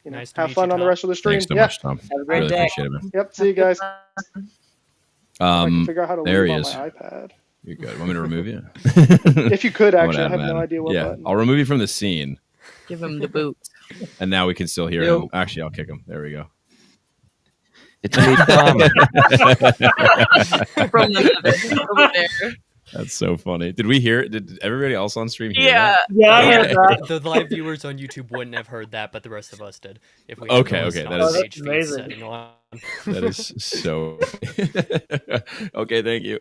nice have fun on the rest of the stream. Thanks so much, Tom. Have a great day. Appreciate it, man. Yep. See you guys. I can figure out how to there leave he on is. my iPad. You're good. Want me to remove you? If you could, actually, I have no idea what button. I'll remove you from the scene. Give him the boot. And now we can still hear him. Actually, I'll kick him. There we go. It's me, Tom. From over there. That's so funny. Did we hear it? Did everybody else on stream hear Yeah. that? Yeah, I heard that. The live viewers on YouTube wouldn't have heard that, but the rest of us did. If we Okay, that is amazing. That is so okay, thank you.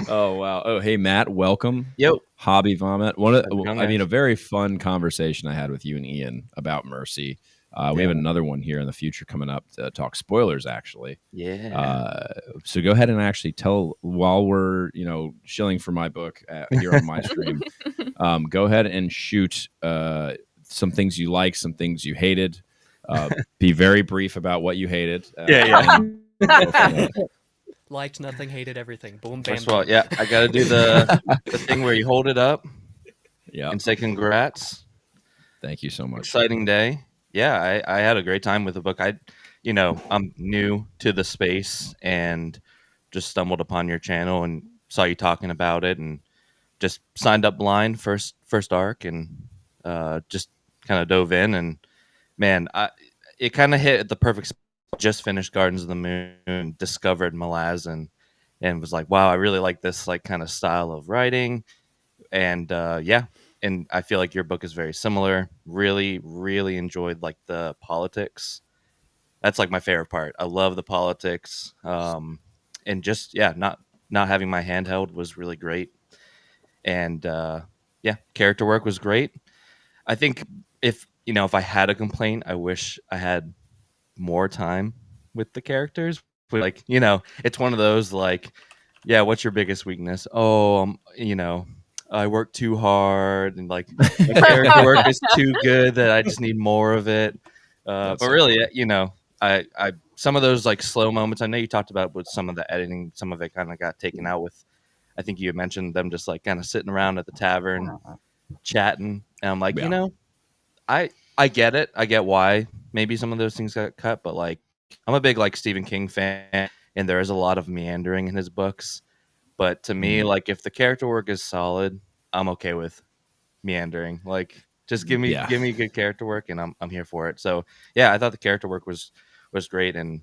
Oh wow. Oh hey Matt, welcome. Yo. Hobby Vomit. A very fun conversation I had with you and Ian about Mercy. We have another one here in the future coming up to talk spoilers, actually. Yeah. So go ahead and actually tell, while we're shilling for my book here on my stream, go ahead and shoot some things you like, some things you hated, Be very brief about what you hated. Yeah. Liked nothing, hated everything. Boom, bam, First of all, bam. yeah, I got to do the thing where you hold it up Yeah. and say congrats. Thank you so much. Exciting day. Yeah, I had a great time with the book. I'm new to the space and just stumbled upon your channel and saw you talking about it and just signed up blind first arc and just kind of dove in and man, it kind of hit at the perfect spot. Just finished Gardens of the Moon, discovered Malazan, and was like, wow, I really like this like kind of style of writing. And yeah, and I feel like your book is very similar. Really, really enjoyed like the politics. That's like my favorite part. I love the politics. And just yeah, not having my hand held was really great. And yeah, character work was great. I think if I had a complaint, I wish I had more time with the characters. But like, it's one of those like, yeah, what's your biggest weakness? Oh, I work too hard and like my character work is too good that I just need more of it. But really, I some of those like slow moments. I know you talked about with some of the editing, some of it kind of got taken out with. I think you had mentioned them just like kind of sitting around at the tavern, chatting, and I'm like, I get it. I get why maybe some of those things got cut, but like I'm a big like Stephen King fan, and there is a lot of meandering in his books. But to me, like if the character work is solid, I'm okay with meandering. Like just give me good character work, and I'm here for it. So yeah, I thought the character work was great, and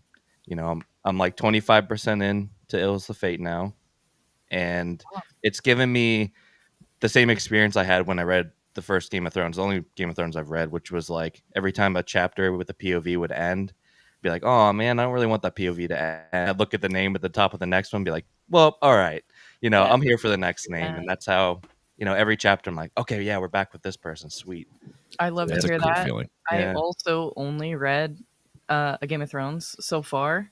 I'm like 25% in to Ills the Fate now, and it's given me the same experience I had when I read the first Game of Thrones, the only Game of Thrones I've read, which was like every time a chapter with a POV would end, be like, oh man, I don't really want that POV to end. I'd look at the name at the top of the next one, be like, well, all right, I'm here for the next name, and that's how every chapter I'm like, okay, yeah, we're back with this person, sweet. I love to hear that. I also only read a Game of Thrones so far.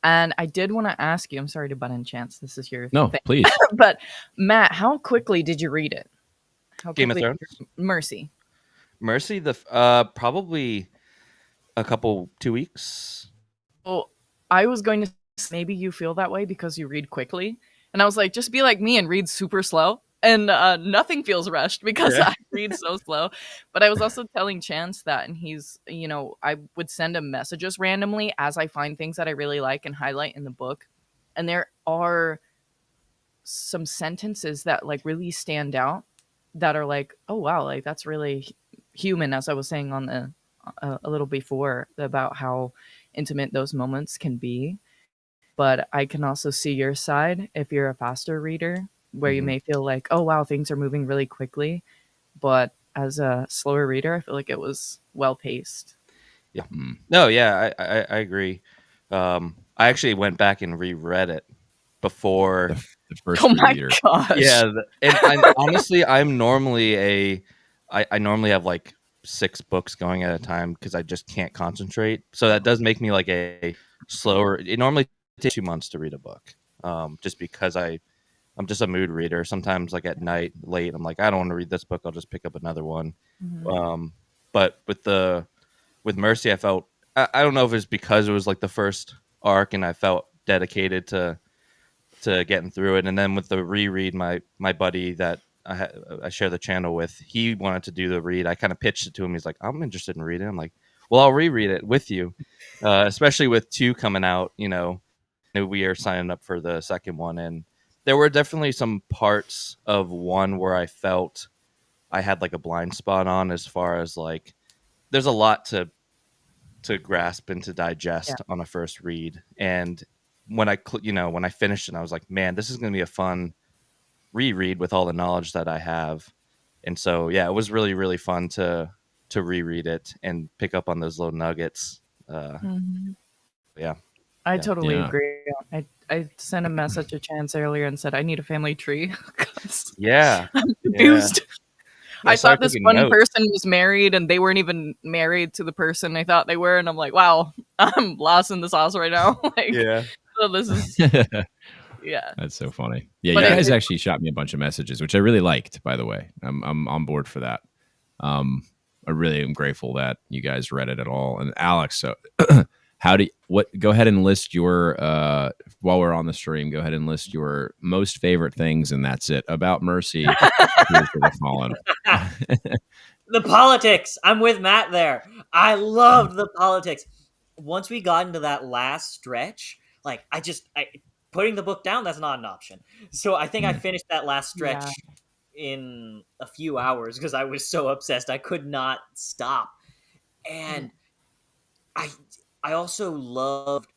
And I did want to ask you, I'm sorry to butt in, Chance. This is your thing. Please. But Matt, how quickly did you read it? Game of Thrones? Mercy, probably a couple 2 weeks. Well, I was going to say maybe you feel that way because you read quickly. And I was like, just be like me and read super slow. And nothing feels rushed because I read so slow. But I was also telling Chance that, and he's, I would send him messages randomly as I find things that I really like and highlight in the book. And there are some sentences that like really stand out that are like, oh wow, like that's really human, as I was saying on the a little before about how intimate those moments can be. But I can also see your side if you're a faster reader, where you may feel like, oh wow, things are moving really quickly. But as a slower reader, I feel like it was well paced. Yeah. No, yeah, I agree. I actually went back and reread it before the first reader. Gosh. Yeah, and honestly, I'm normally I normally have like 6 books going at a time because I just can't concentrate. So that does make me like a slower. It normally takes 2 months to read a book, just because I'm just a mood reader. Sometimes like at night, late, I'm like, I don't want to read this book. I'll just pick up another one. But with Mercy, I felt I don't know if it's because it was like the first arc and I felt dedicated to getting through it. And then with the reread, my buddy that I share the channel with, he wanted to do the read. I kind of pitched it to him. He's like, I'm interested in reading. I'm like, well, I'll reread it with you, especially with 2 coming out. We are signing up for the second one, and there were definitely some parts of 1 where I felt I had like a blind spot on, as far as like there's a lot to grasp and to digest on a first read. And when I finished it, I was like, man, this is going to be a fun reread with all the knowledge that I have. And so, yeah, it was really, really fun to reread it and pick up on those little nuggets. Yeah. I totally agree. I sent a message to Chance earlier and said, I need a family tree. I'm confused. I thought this one person was married and they weren't even married to the person I thought they were. And I'm like, wow, I'm lost in the sauce right now. So this is, That's so funny. Yeah, but you guys actually shot me a bunch of messages, which I really liked, by the way. I'm on board for that. Are really am grateful that you guys read it at all. And Alex, so go ahead and list your while we're on the stream, go ahead and list your most favorite things, and that's it about Mercy. Here's to the Fallen. The politics. I'm with Matt there. I loved the politics. Once we got into that last stretch, like I putting the book down, that's not an option. So I think I finished that last stretch in a few hours because I was so obsessed. I could not stop. And I also loved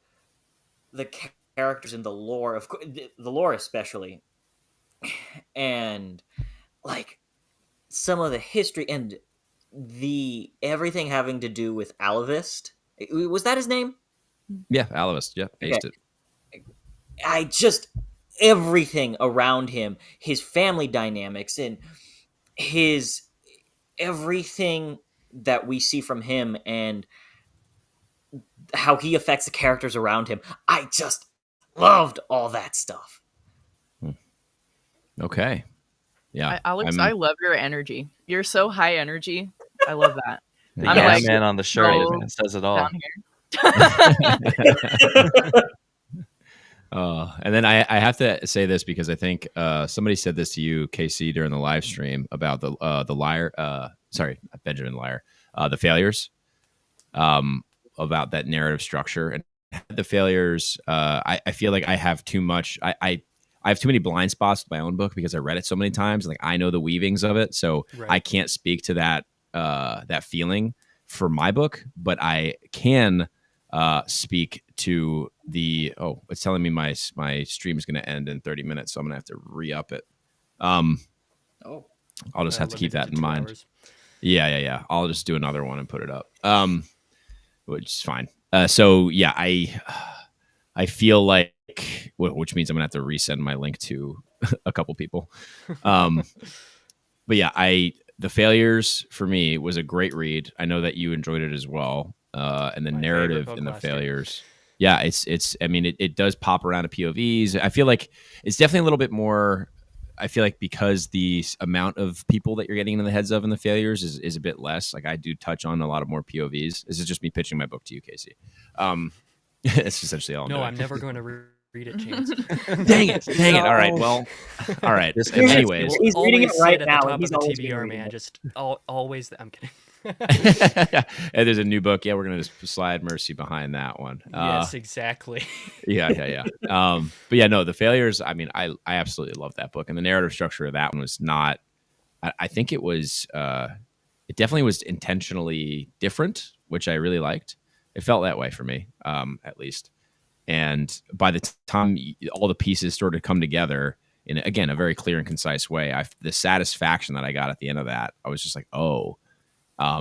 the characters in the lore, of course, the lore especially, and like some of the history and the everything having to do with Alavist. Was that his name? Yeah, Alavist. Yeah, aced it. Everything around him, his family dynamics, and his everything that we see from him, and how he affects the characters around him. I just loved all that stuff. Okay. Yeah. Alex, I love your energy. You're so high energy. I love that. The man on the shirt says it all. And then I have to say this because I think somebody said this to you, KC, during the live stream about the liar. Sorry, Benjamin Liar. The failures. About that narrative structure and the failures. I feel like I have too much. I have too many blind spots with my own book because I read it so many times. Like I know the weavings of it, so I can't speak to that that feeling for my book, but I can speak to the. Oh, it's telling me my stream is going to end in 30 minutes, so I'm going to have to re-up it. I'll just have to keep that in mind. Hours. Yeah. I'll just do another one and put it up. Which is fine. So yeah, I feel like, which means I'm gonna have to resend my link to a couple people. But yeah, the failures for me was a great read. I know that you enjoyed it as well. And the narrative in the failures. Yeah, it's. I mean, it does pop around to POVs. I feel like it's definitely a little bit more. I feel like because the amount of people that you're getting in the heads of in the failures is a bit less. Like I do touch on a lot of more POVs. This is just me pitching my book to you, Casey. It's essentially all I'm doing. I'm never going to read it, Chance. Dang it. All right. Well, all right. Anyways. He's reading it right now. He's the TBR, man. Just always. I'm kidding. And there's a new book. Yeah, we're gonna just slide Mercy behind that one. Yes, exactly. Yeah. But yeah, no, the failures. I mean, I absolutely love that book, and the narrative structure of that one was not. I think it was. It definitely was intentionally different, which I really liked. It felt that way for me, at least. And by the time all the pieces sort of come together in again a very clear and concise way, the satisfaction that I got at the end of that, I was just like, oh.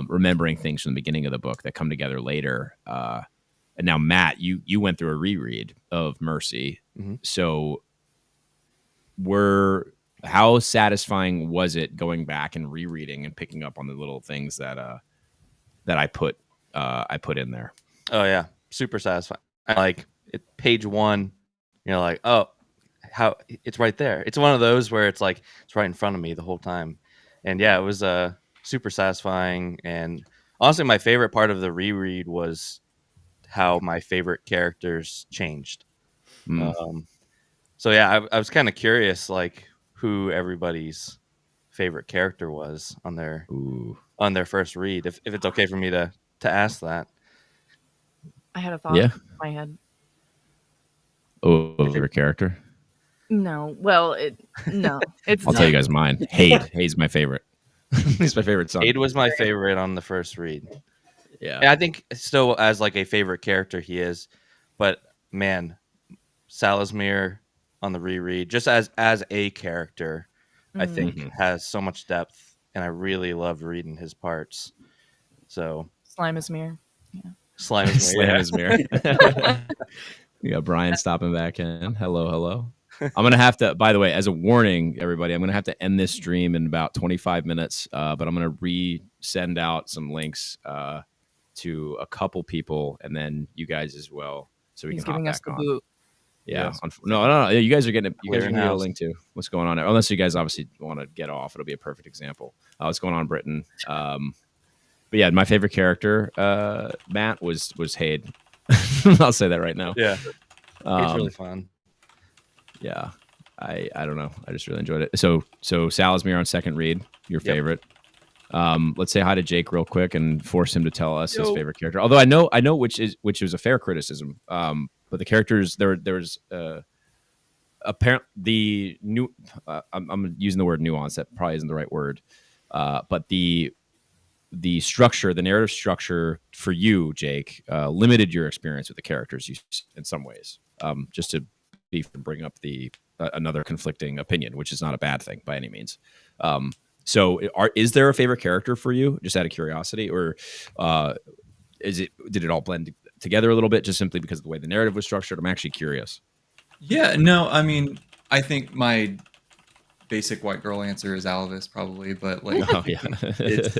Remembering things from the beginning of the book that come together later. And now, Matt, you went through a reread of Mercy. Mm-hmm. So how satisfying was it going back and rereading and picking up on the little things that I put in there? Oh yeah, super satisfying. Like page 1, like, oh, how it's right there. It's one of those where it's like it's right in front of me the whole time. And yeah, it was super satisfying. And honestly, my favorite part of the reread was how my favorite characters changed. So yeah, I was kind of curious, like who everybody's favorite character was on their first read. If it's okay for me to ask that. I had a thought in my head. Oh, favorite character? No, well, it's. I'll tell you guys mine. Hade's my favorite. He's my favorite son. Hade was my favorite on the first read. Yeah. And I think still as like a favorite character he is. But man, Salasmir on the reread, just as a character, I think has so much depth. And I really loved reading his parts. So Slime is Mir. Yeah. Slime is Mir. We got Brian stopping back in. Hello. I'm going to have to, by the way, as a warning, everybody, I'm going to have to end this stream in about 25 minutes, but I'm going to send out some links to a couple people and then you guys as well. So we He's can giving hop us back the on. boot. Yeah. Yes. No. You guys are getting a link to what's going on there. Unless you guys obviously want to get off. It'll be a perfect example. What's going on, Britain? But yeah, my favorite character, Matt, was Hade. I'll say that right now. Yeah, it's really fun. Yeah, I don't know. I just really enjoyed it. So Salazar on second read, your favorite. Let's say hi to Jake real quick and force him to tell us his favorite character. Although I know which is a fair criticism. But the characters there's apparent the new. I'm using the word nuance. That probably isn't the right word. But the structure, the narrative structure for you, Jake, limited your experience with the characters in some ways. Just to bring up another conflicting opinion, which is not a bad thing by any means. So is there a favorite character for you, just out of curiosity, or did it all blend together a little bit just simply because of the way the narrative was structured? I'm actually curious. Yeah, no, I mean, I think my basic white girl answer is Alvis probably, but like, it's,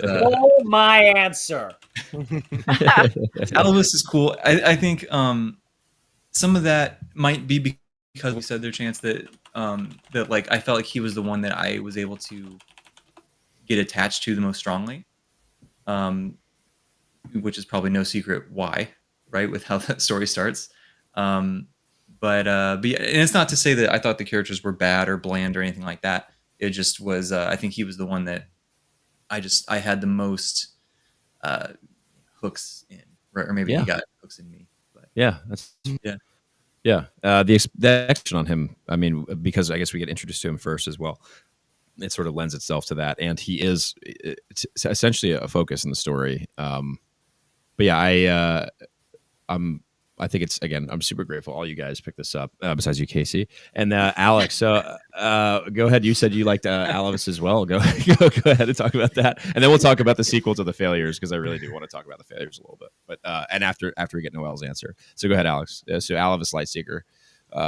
my answer. Alvis is cool. I think some of that might be because we said their chance that that like I felt like he was the one that I was able to get attached to the most strongly, which is probably no secret why, right? With how that story starts. But yeah, and it's not to say that I thought the characters were bad or bland or anything like that. It just was. I think he was the one that I had the most hooks in, or maybe he got hooks in me. But yeah. The action on him. I mean, because I guess we get introduced to him first as well. It sort of lends itself to that, and he is essentially a focus in the story. But yeah, I think it's, again, I'm super grateful all you guys picked this up, besides you, Casey. And Alex, go ahead. You said you liked Alvis as well. Go ahead and talk about that. And then we'll talk about the sequel to The Failures, because I really do want to talk about The Failures a little bit. But and after we get Noel's answer. So go ahead, Alex. So Alvis Lightseeker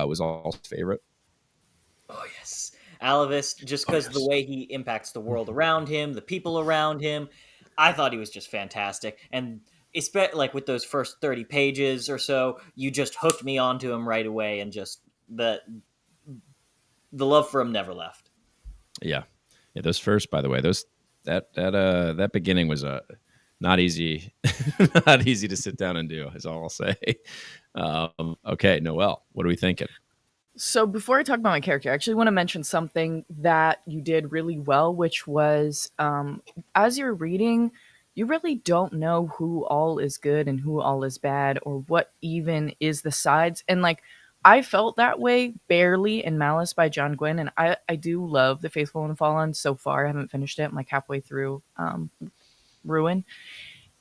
was all favorite. Oh, yes. Alvis, just because the way he impacts the world around him, the people around him, I thought he was just fantastic. And it's like with those first 30 pages or so, you just hooked me onto him right away, and just the love for him never left. Yeah. Those first, by the way, that beginning was not easy, not easy to sit down and do, is all I'll say. Okay, Noel, what are we thinking? So before I talk about my character, I actually want to mention something that you did really well, which was as you're reading, you really don't know who all is good and who all is bad, or what even is the sides. And like, I felt that way barely in Malice by John Gwynne, and I do love The Faithful and Fallen so far. I haven't finished it. I'm like halfway through Ruin.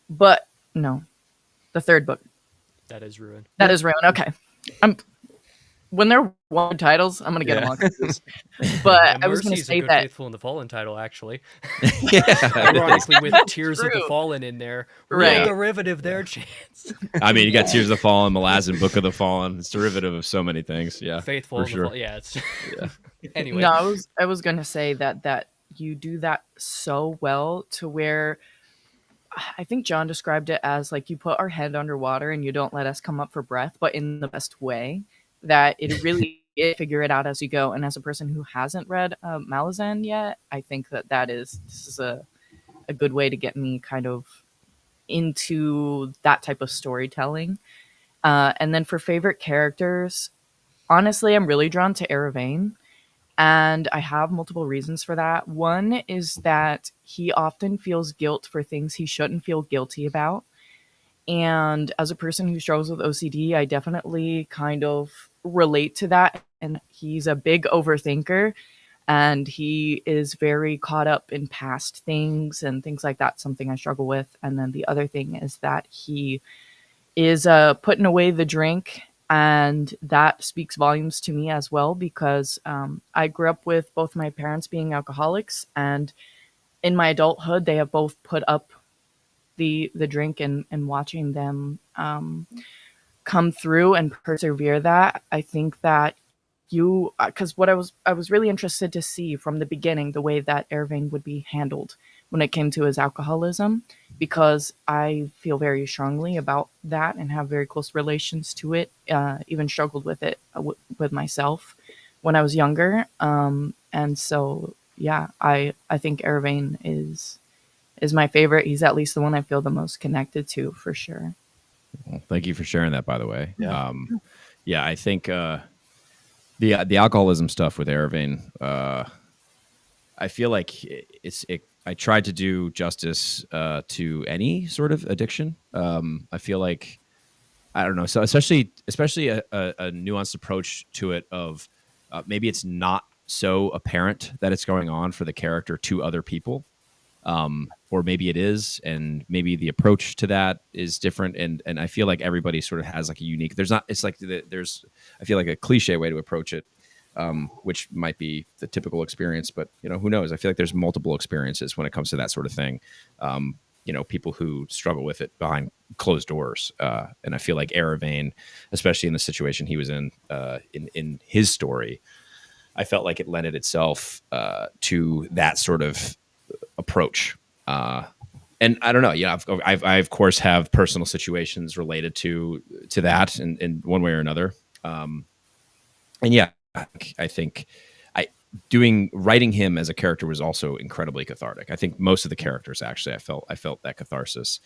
But no, the third book. That is Ruin. That is Ruin. Okay. When they're one titles, I'm gonna get them all confused. But I was gonna say that Faithful and the Fallen title, actually. Yeah, ironically, with Tears of the Fallen in there, real derivative their chance. I mean, you got Tears of the Fallen, Malazan, Book of the Fallen. It's derivative of so many things. Yeah, Faithful, for sure. It's anyway. No, I was gonna say that you do that so well, to where I think John described it as like, you put our head underwater and you don't let us come up for breath, but in the best way. That it really figure it out as you go. And as a person who hasn't read Malazan yet, I think this is a good way to get me kind of into that type of storytelling. And then for favorite characters, honestly, I'm really drawn to Erevane, and I have multiple reasons for that. One is that he often feels guilt for things he shouldn't feel guilty about. And as a person who struggles with OCD, I definitely kind of relate to that. And he's a big overthinker, and he is very caught up in past things and things like that, something I struggle with. And then the other thing is that he is putting away the drink, and that speaks volumes to me as well, because I grew up with both my parents being alcoholics, and in my adulthood, they have both put up the drink, and watching them come through and persevere that. I think that because what I was really interested to see from the beginning, the way that Erevane would be handled when it came to his alcoholism, because I feel very strongly about that and have very close relations to it, even struggled with it with myself when I was younger. And so, yeah, I think Erevane is is my favorite. He's at least the one I feel the most connected to, for sure. Well, thank you for sharing that, by the way. Yeah. Yeah, I think the alcoholism stuff with Eravane, I feel like I tried to do justice to any sort of addiction. I feel like, I don't know, so especially a nuanced approach to it of maybe it's not so apparent that it's going on for the character to other people. Or maybe it is, and maybe the approach to that is different. And I feel like everybody sort of has like a unique. I feel like a cliche way to approach it, which might be the typical experience, but who knows? I feel like there's multiple experiences when it comes to that sort of thing. People who struggle with it behind closed doors, and I feel like Eravane, especially in the situation he was in his story, I felt like it lended itself to that sort of approach. And I don't know, I of course have personal situations related to that in one way or another. And yeah, I think writing him as a character was also incredibly cathartic. I think most of the characters, actually, I felt that catharsis.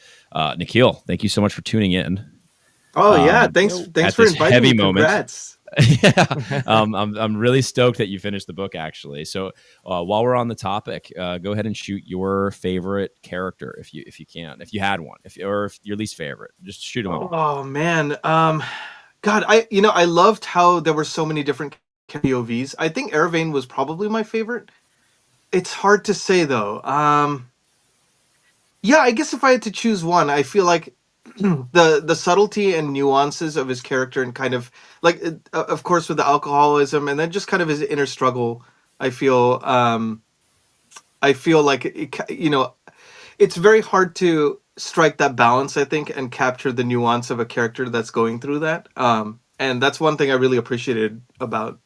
Nikhil, thank you so much for tuning in. Oh yeah, thanks for inviting me. Congrats. Yeah, I'm really stoked that you finished the book, actually. So while we're on the topic, go ahead and shoot your favorite character if you can, if you had one, if your least favorite, just shoot them all. Oh man, God, I loved how there were so many different POVs. I think Eravane was probably my favorite. It's hard to say though. Yeah, I guess if I had to choose one, I feel like the subtlety and nuances of his character, and kind of like, of course, with the alcoholism, and then just kind of his inner struggle. I feel like it's very hard to strike that balance, I think, and capture the nuance of a character that's going through that. And that's one thing I really appreciated about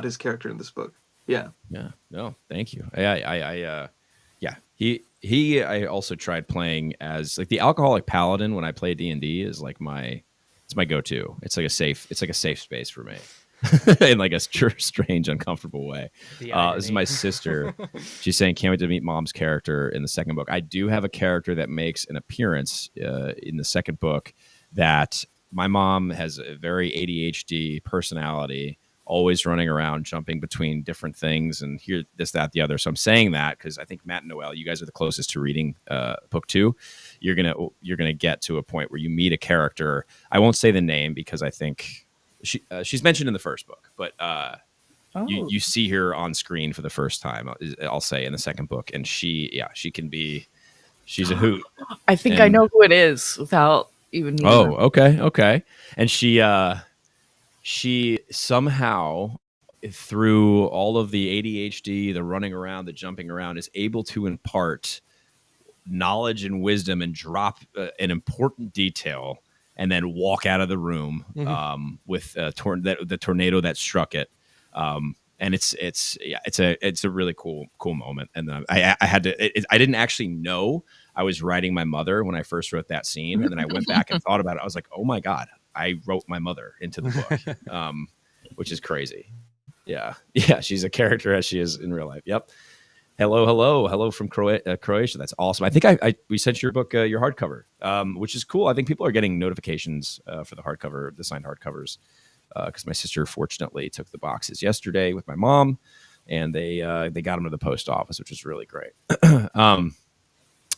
his character in this book. Yeah. Yeah. No, thank you. I also tried playing as like the alcoholic paladin when I play D&D is like it's my go-to. It's like a safe space for me. In like a strange, uncomfortable way. This is my sister. She's saying, can't wait to meet Mom's character in the second book. I do have a character that makes an appearance in the second book that my mom has a very ADHD personality, always running around, jumping between different things and here, this, that, the other. So I'm saying that because I think Matt and Noel, you guys are the closest to reading book 2. You're gonna get to a point where you meet a character. I won't say the name because I think she's mentioned in the first book, but you see her on screen for the first time, I'll say, in the second book, and she's a hoot. I think I know who it is without even meeting her. Okay. And she somehow, through all of the ADHD, the running around, the jumping around, is able to impart knowledge and wisdom and drop an important detail and then walk out of the room with the tornado that struck it. And it's a really cool moment. And then I had to, I didn't actually know I was writing my mother when I first wrote that scene. And then I went back and thought about it. I was like, oh my God, I wrote my mother into the book, which is crazy. Yeah. She's a character as she is in real life. Yep. Hello from Croatia. That's awesome. I think we sent your book, your hardcover, which is cool. I think people are getting notifications for the hardcover, the signed hardcovers, because my sister fortunately took the boxes yesterday with my mom, and they got them to the post office, which is really great.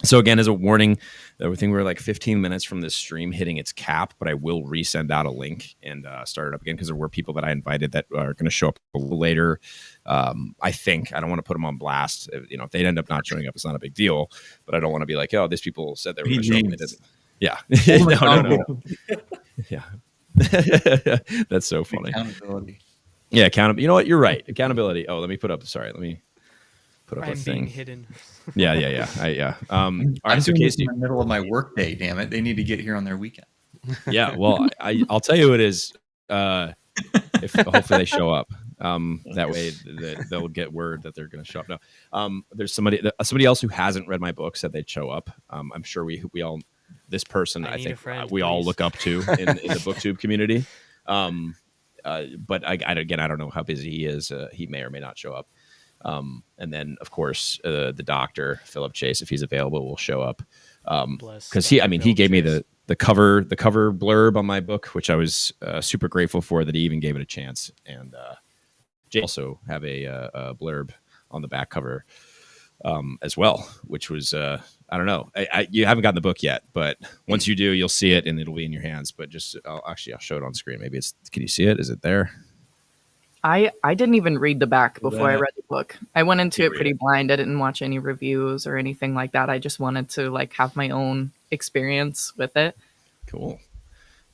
So again, as a warning, we're like 15 minutes from this stream hitting its cap, but I will resend out a link and start it up again because there were people that I invited that are going to show up a little later. I think I don't want to put them on blast. If they end up not showing up, it's not a big deal. But I don't want to be like, oh, these people said they were going to show up and they didn't. Yeah. No. Yeah. That's so funny. Accountability. Yeah, accountability. You know what? You're right. Accountability. Oh, let me put up a thing. Hidden. Yeah. All right, I'm so doing this Casey, in the middle of my work day. Damn it! They need to get here on their weekend. Yeah, well, I'll tell you who it is. If hopefully they show up. That way they'll get word that they're going to show up. No, there's somebody else who hasn't read my book said they'd show up. I'm sure we all, this person I think we all look up to in the BookTube community. But I don't know how busy he is. He may or may not show up. And then, of course, the doctor, Philip Chase, if he's available, will show up. Bless Because Dr. he Philip gave me Chase. the cover blurb on my book, which I was super grateful for that he even gave it a chance. And Jay also have a blurb on the back cover as well, which was I don't know. You haven't gotten the book yet, but once you do, you'll see it and it'll be in your hands. But just I'll show it on screen. Maybe it's. Can you see it? Is it there? I didn't even read the back before I that. read the book. I went into You it read pretty it. blind. I didn't watch any reviews or anything like that. I just wanted to like have my own experience with it. Cool.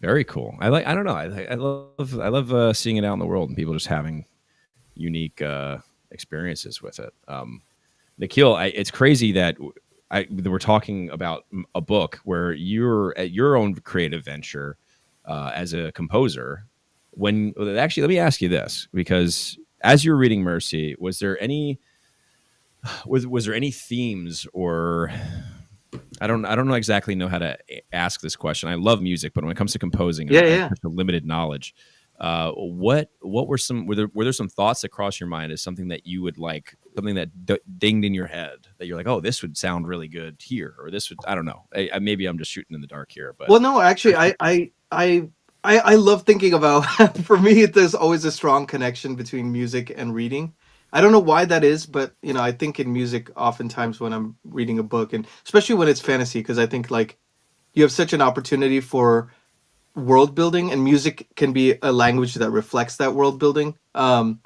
Very cool. I don't know. I love seeing it out in the world and people just having unique experiences with it. Nikhil, it's crazy that we're talking about a book where you're at your own creative venture as a composer. Actually, let me ask you this, because as you're reading Mercy, was there any themes, or I don't know exactly know how to ask this question. I love music, but when it comes to composing, I have such a limited knowledge. What were there some thoughts that crossed your mind as something that you would like, something that dinged in your head that you're like, oh, this would sound really good here, or this would, I don't know. Maybe I'm just shooting in the dark here, but Well, no, actually, I love thinking about. For me, there's always a strong connection between music and reading. I don't know why that is, but I think in music, oftentimes when I'm reading a book, and especially when it's fantasy, because I think like you have such an opportunity for world building, and music can be a language that reflects that world building. And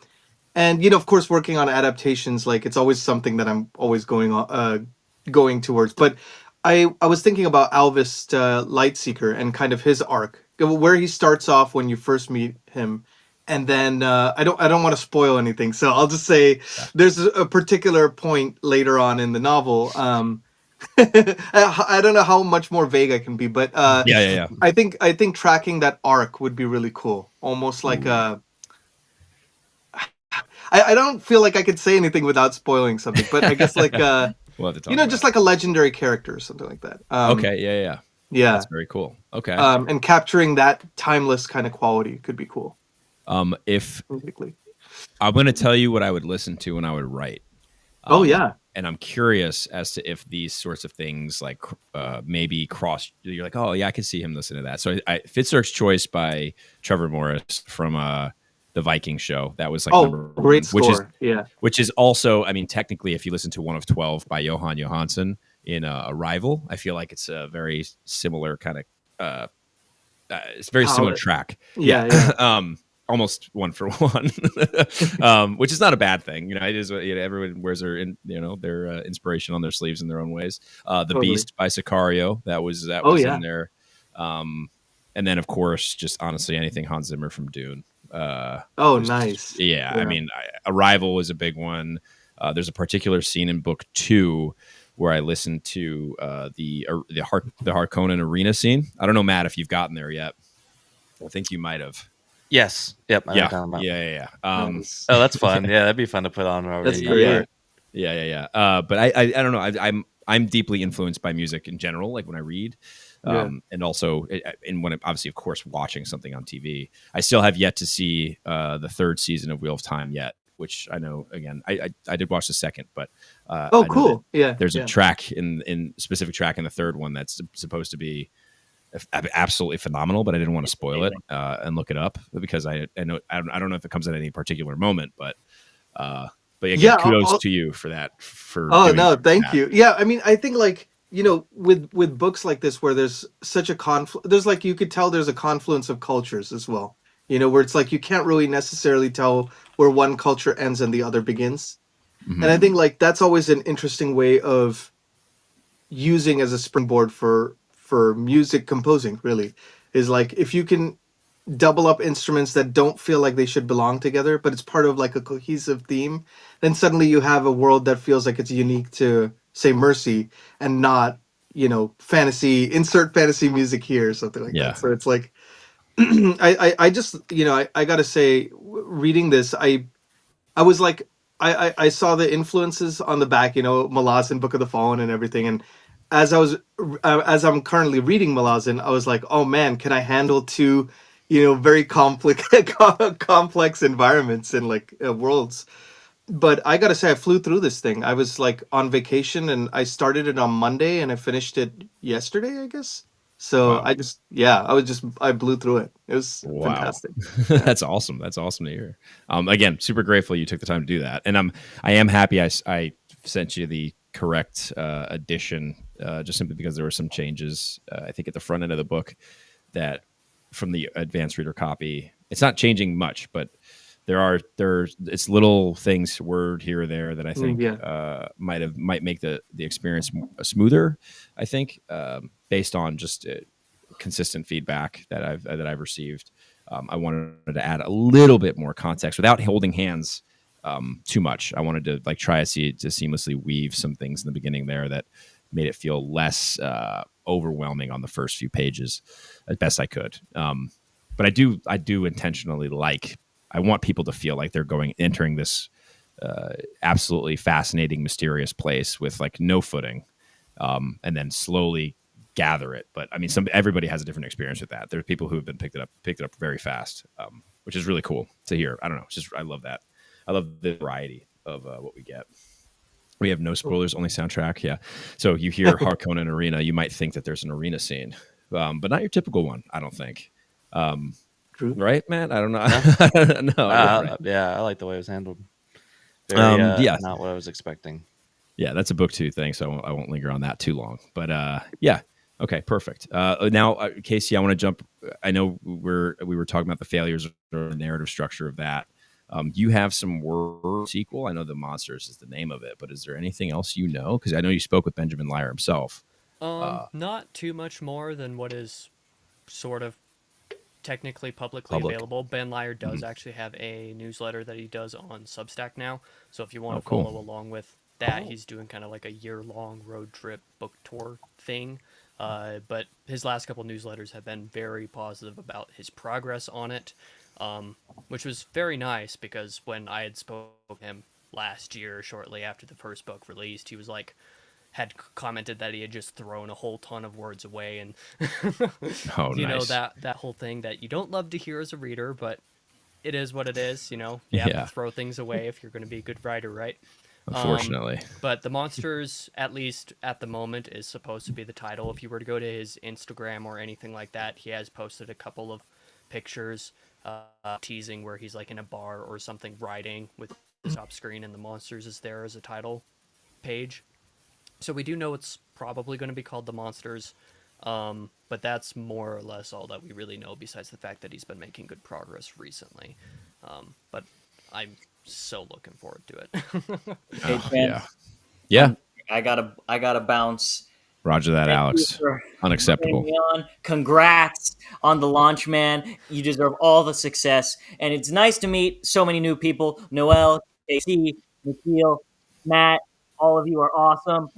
of course, working on adaptations, like it's always something that I'm always going towards. But I was thinking about Alvis Lightseeker and kind of his arc, where he starts off when you first meet him, and then I don't want to spoil anything, so I'll just say there's a particular point later on in the novel. I don't know how much more vague I can be, but yeah. I think tracking that arc would be really cool, almost like a. I don't feel like I could say anything without spoiling something, but I guess like we'll have to talk just like a legendary character or something like that. Okay, yeah. That's very cool. Okay. And capturing that timeless kind of quality could be cool. If musically, I'm going to tell you what I would listen to when I would write. Oh yeah. And I'm curious as to if these sorts of things like maybe cross. You're like, oh yeah, I can see him listen to that. So Fitzurk's Choice by Trevor Morris from the Viking show. That was like number great one, score. which is also, I mean, technically, if you listen to 1 of 12 by Johan Johansson in Arrival, I feel like it's a very similar kind of it's a very similar track. Yeah. Almost one for one, which is not a bad thing. It is. Everyone wears their inspiration on their sleeves in their own ways. Totally. Beast by Sicario, that was in there. And then of course, just honestly, anything Hans Zimmer from Dune. Nice. Yeah, I mean, Arrival was a big one. There's a particular scene in book 2 where I listened to the Harkonnen arena scene. I don't know, Matt, if you've gotten there yet. I think you might have. Yes. Yep. Yeah. Nice. Oh, that's fun. Yeah, that'd be fun to put on. That's great. Yeah. But I don't know. I'm deeply influenced by music in general. Like when I read, and also when obviously, of course, watching something on TV. I still have yet to see the 3rd season of Wheel of Time yet, which I know. Again, I did watch the 2nd, but cool. Yeah. There's a track in specific track in the 3rd one that's supposed to be absolutely phenomenal, but I didn't want to spoil it and look it up because I know I don't know if it comes at any particular moment, but again, kudos to you for that. Thank you. Yeah, I mean, I think like with books like this where there's such a there's like you could tell there's a confluence of cultures as well. Where it's like you can't really necessarily tell where one culture ends and the other begins, and I think like that's always an interesting way of using as a springboard for music composing, really, is like if you can double up instruments that don't feel like they should belong together, but it's part of like a cohesive theme, then suddenly you have a world that feels like it's unique to, say, Mercy, and not, fantasy, insert fantasy music here or something like that. So it's like, I just, I gotta say, reading this, I was like, I saw the influences on the back, Malazan, Book of the Fallen and everything, and as I'm currently reading Malazan, I was like, oh man, can I handle 2, very complex environments and like worlds? but I gotta say, I flew through this thing. I was like on vacation, and I started it on Monday, and I finished it yesterday, I guess. So Wow. I blew through it. It was fantastic. Yeah. That's awesome. That's awesome to hear. Again, super grateful you took the time to do that, and I am happy I sent you the correct edition, just simply because there were some changes. I think at the front end of the book that from the advanced reader copy, it's not changing much, but it's little things word here or there that I think might make the experience smoother. I think based on just consistent feedback that I've received. I wanted to add a little bit more context without holding hands too much. I wanted to try to seamlessly weave some things in the beginning there that made it feel less overwhelming on the first few pages as best I could. But I do intentionally I want people to feel like they're entering this absolutely fascinating, mysterious place with no footing, and then slowly gather it. But I mean, everybody has a different experience with that. There are people who have been picked it up very fast, which is really cool to hear. I don't know, I love that. I love the variety of what we get. We have no spoilers, only soundtrack. Yeah. So you hear Harkonnen Arena, you might think that there's an arena scene, but not your typical one, I don't think. True. Right, Matt? I don't know. No. Right. Yeah, I like the way it was handled. Very, not what I was expecting. Yeah, that's a book 2 thing, so I won't linger on that too long. But yeah, okay, perfect. Now, Casey, I want to jump. I know we were talking about the failures or the narrative structure of that. You have some word sequel. I know the Monsters is the name of it, but is there anything else you know? Because I know you spoke with Benjamin Lyer himself. Not too much more than what is sort of technically publicly available. Ben Lyer does actually have a newsletter that he does on Substack now. So if you want to follow along with that, he's doing kind of like a year-long road trip book tour thing. But his last couple newsletters have been very positive about his progress on it, which was very nice because when I had spoken to him last year, shortly after the first book released, he was had commented that he had just thrown a whole ton of words away, and you know that whole thing that you don't love to hear as a reader, but it is what it is. You have to throw things away if you're going to be a good writer, right? Unfortunately. But The Monsters, at least at the moment, is supposed to be the title. If you were to go to his Instagram or anything like that, he has posted a couple of pictures teasing where he's in a bar or something writing with the top screen, and The Monsters is there as a title page. So we do know it's probably going to be called The Monsters, but that's more or less all that we really know, besides the fact that he's been making good progress recently. But I'm so looking forward to it. Yeah. I gotta bounce. Roger that, Alex. Unacceptable. Congrats on the launch, man. You deserve all the success, and it's nice to meet so many new people. Noel, JC, Nikhil, Matt. All of you are awesome.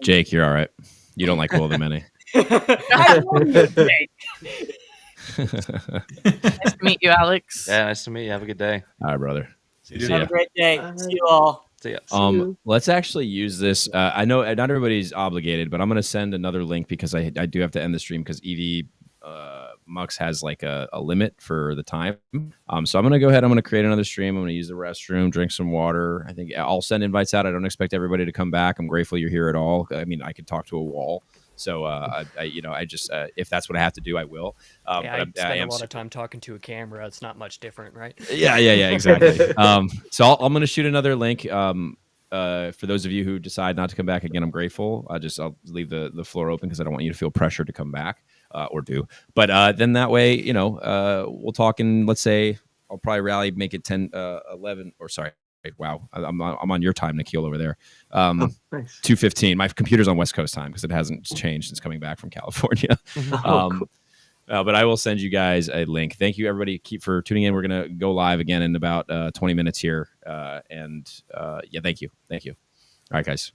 Jake, you're all right. You don't like Will the Many. I love you, Jake. Nice to meet you, Alex. Yeah, nice to meet you. Have a good day. All right, brother. Have a great day. See you all. See ya. Let's actually use this. I know not everybody's obligated, but I'm going to send another link because I do have to end the stream because EV Mux has a limit for the time. So I'm going to go ahead. I'm going to create another stream. I'm going to use the restroom, drink some water. I think I'll send invites out. I don't expect everybody to come back. I'm grateful you're here at all. I mean, I could talk to a wall. So I just if that's what I have to do, I will. I spend a lot of time talking to a camera. It's not much different, right? Yeah, exactly. So I'm going to shoot another link. For those of you who decide not to come back again, I'm grateful. I'll leave the floor open because I don't want you to feel pressured to come back or do. But then that way, we'll talk in, let's say, I'll probably rally, make it 10, 11, or sorry. Wow, I'm on your time, Nikhil, over there. Nice. 2:15. My computer's on West Coast time because it hasn't changed since coming back from California. Cool. But I will send you guys a link. Thank you, everybody, for tuning in. We're gonna go live again in about 20 minutes here. Thank you. All right, guys.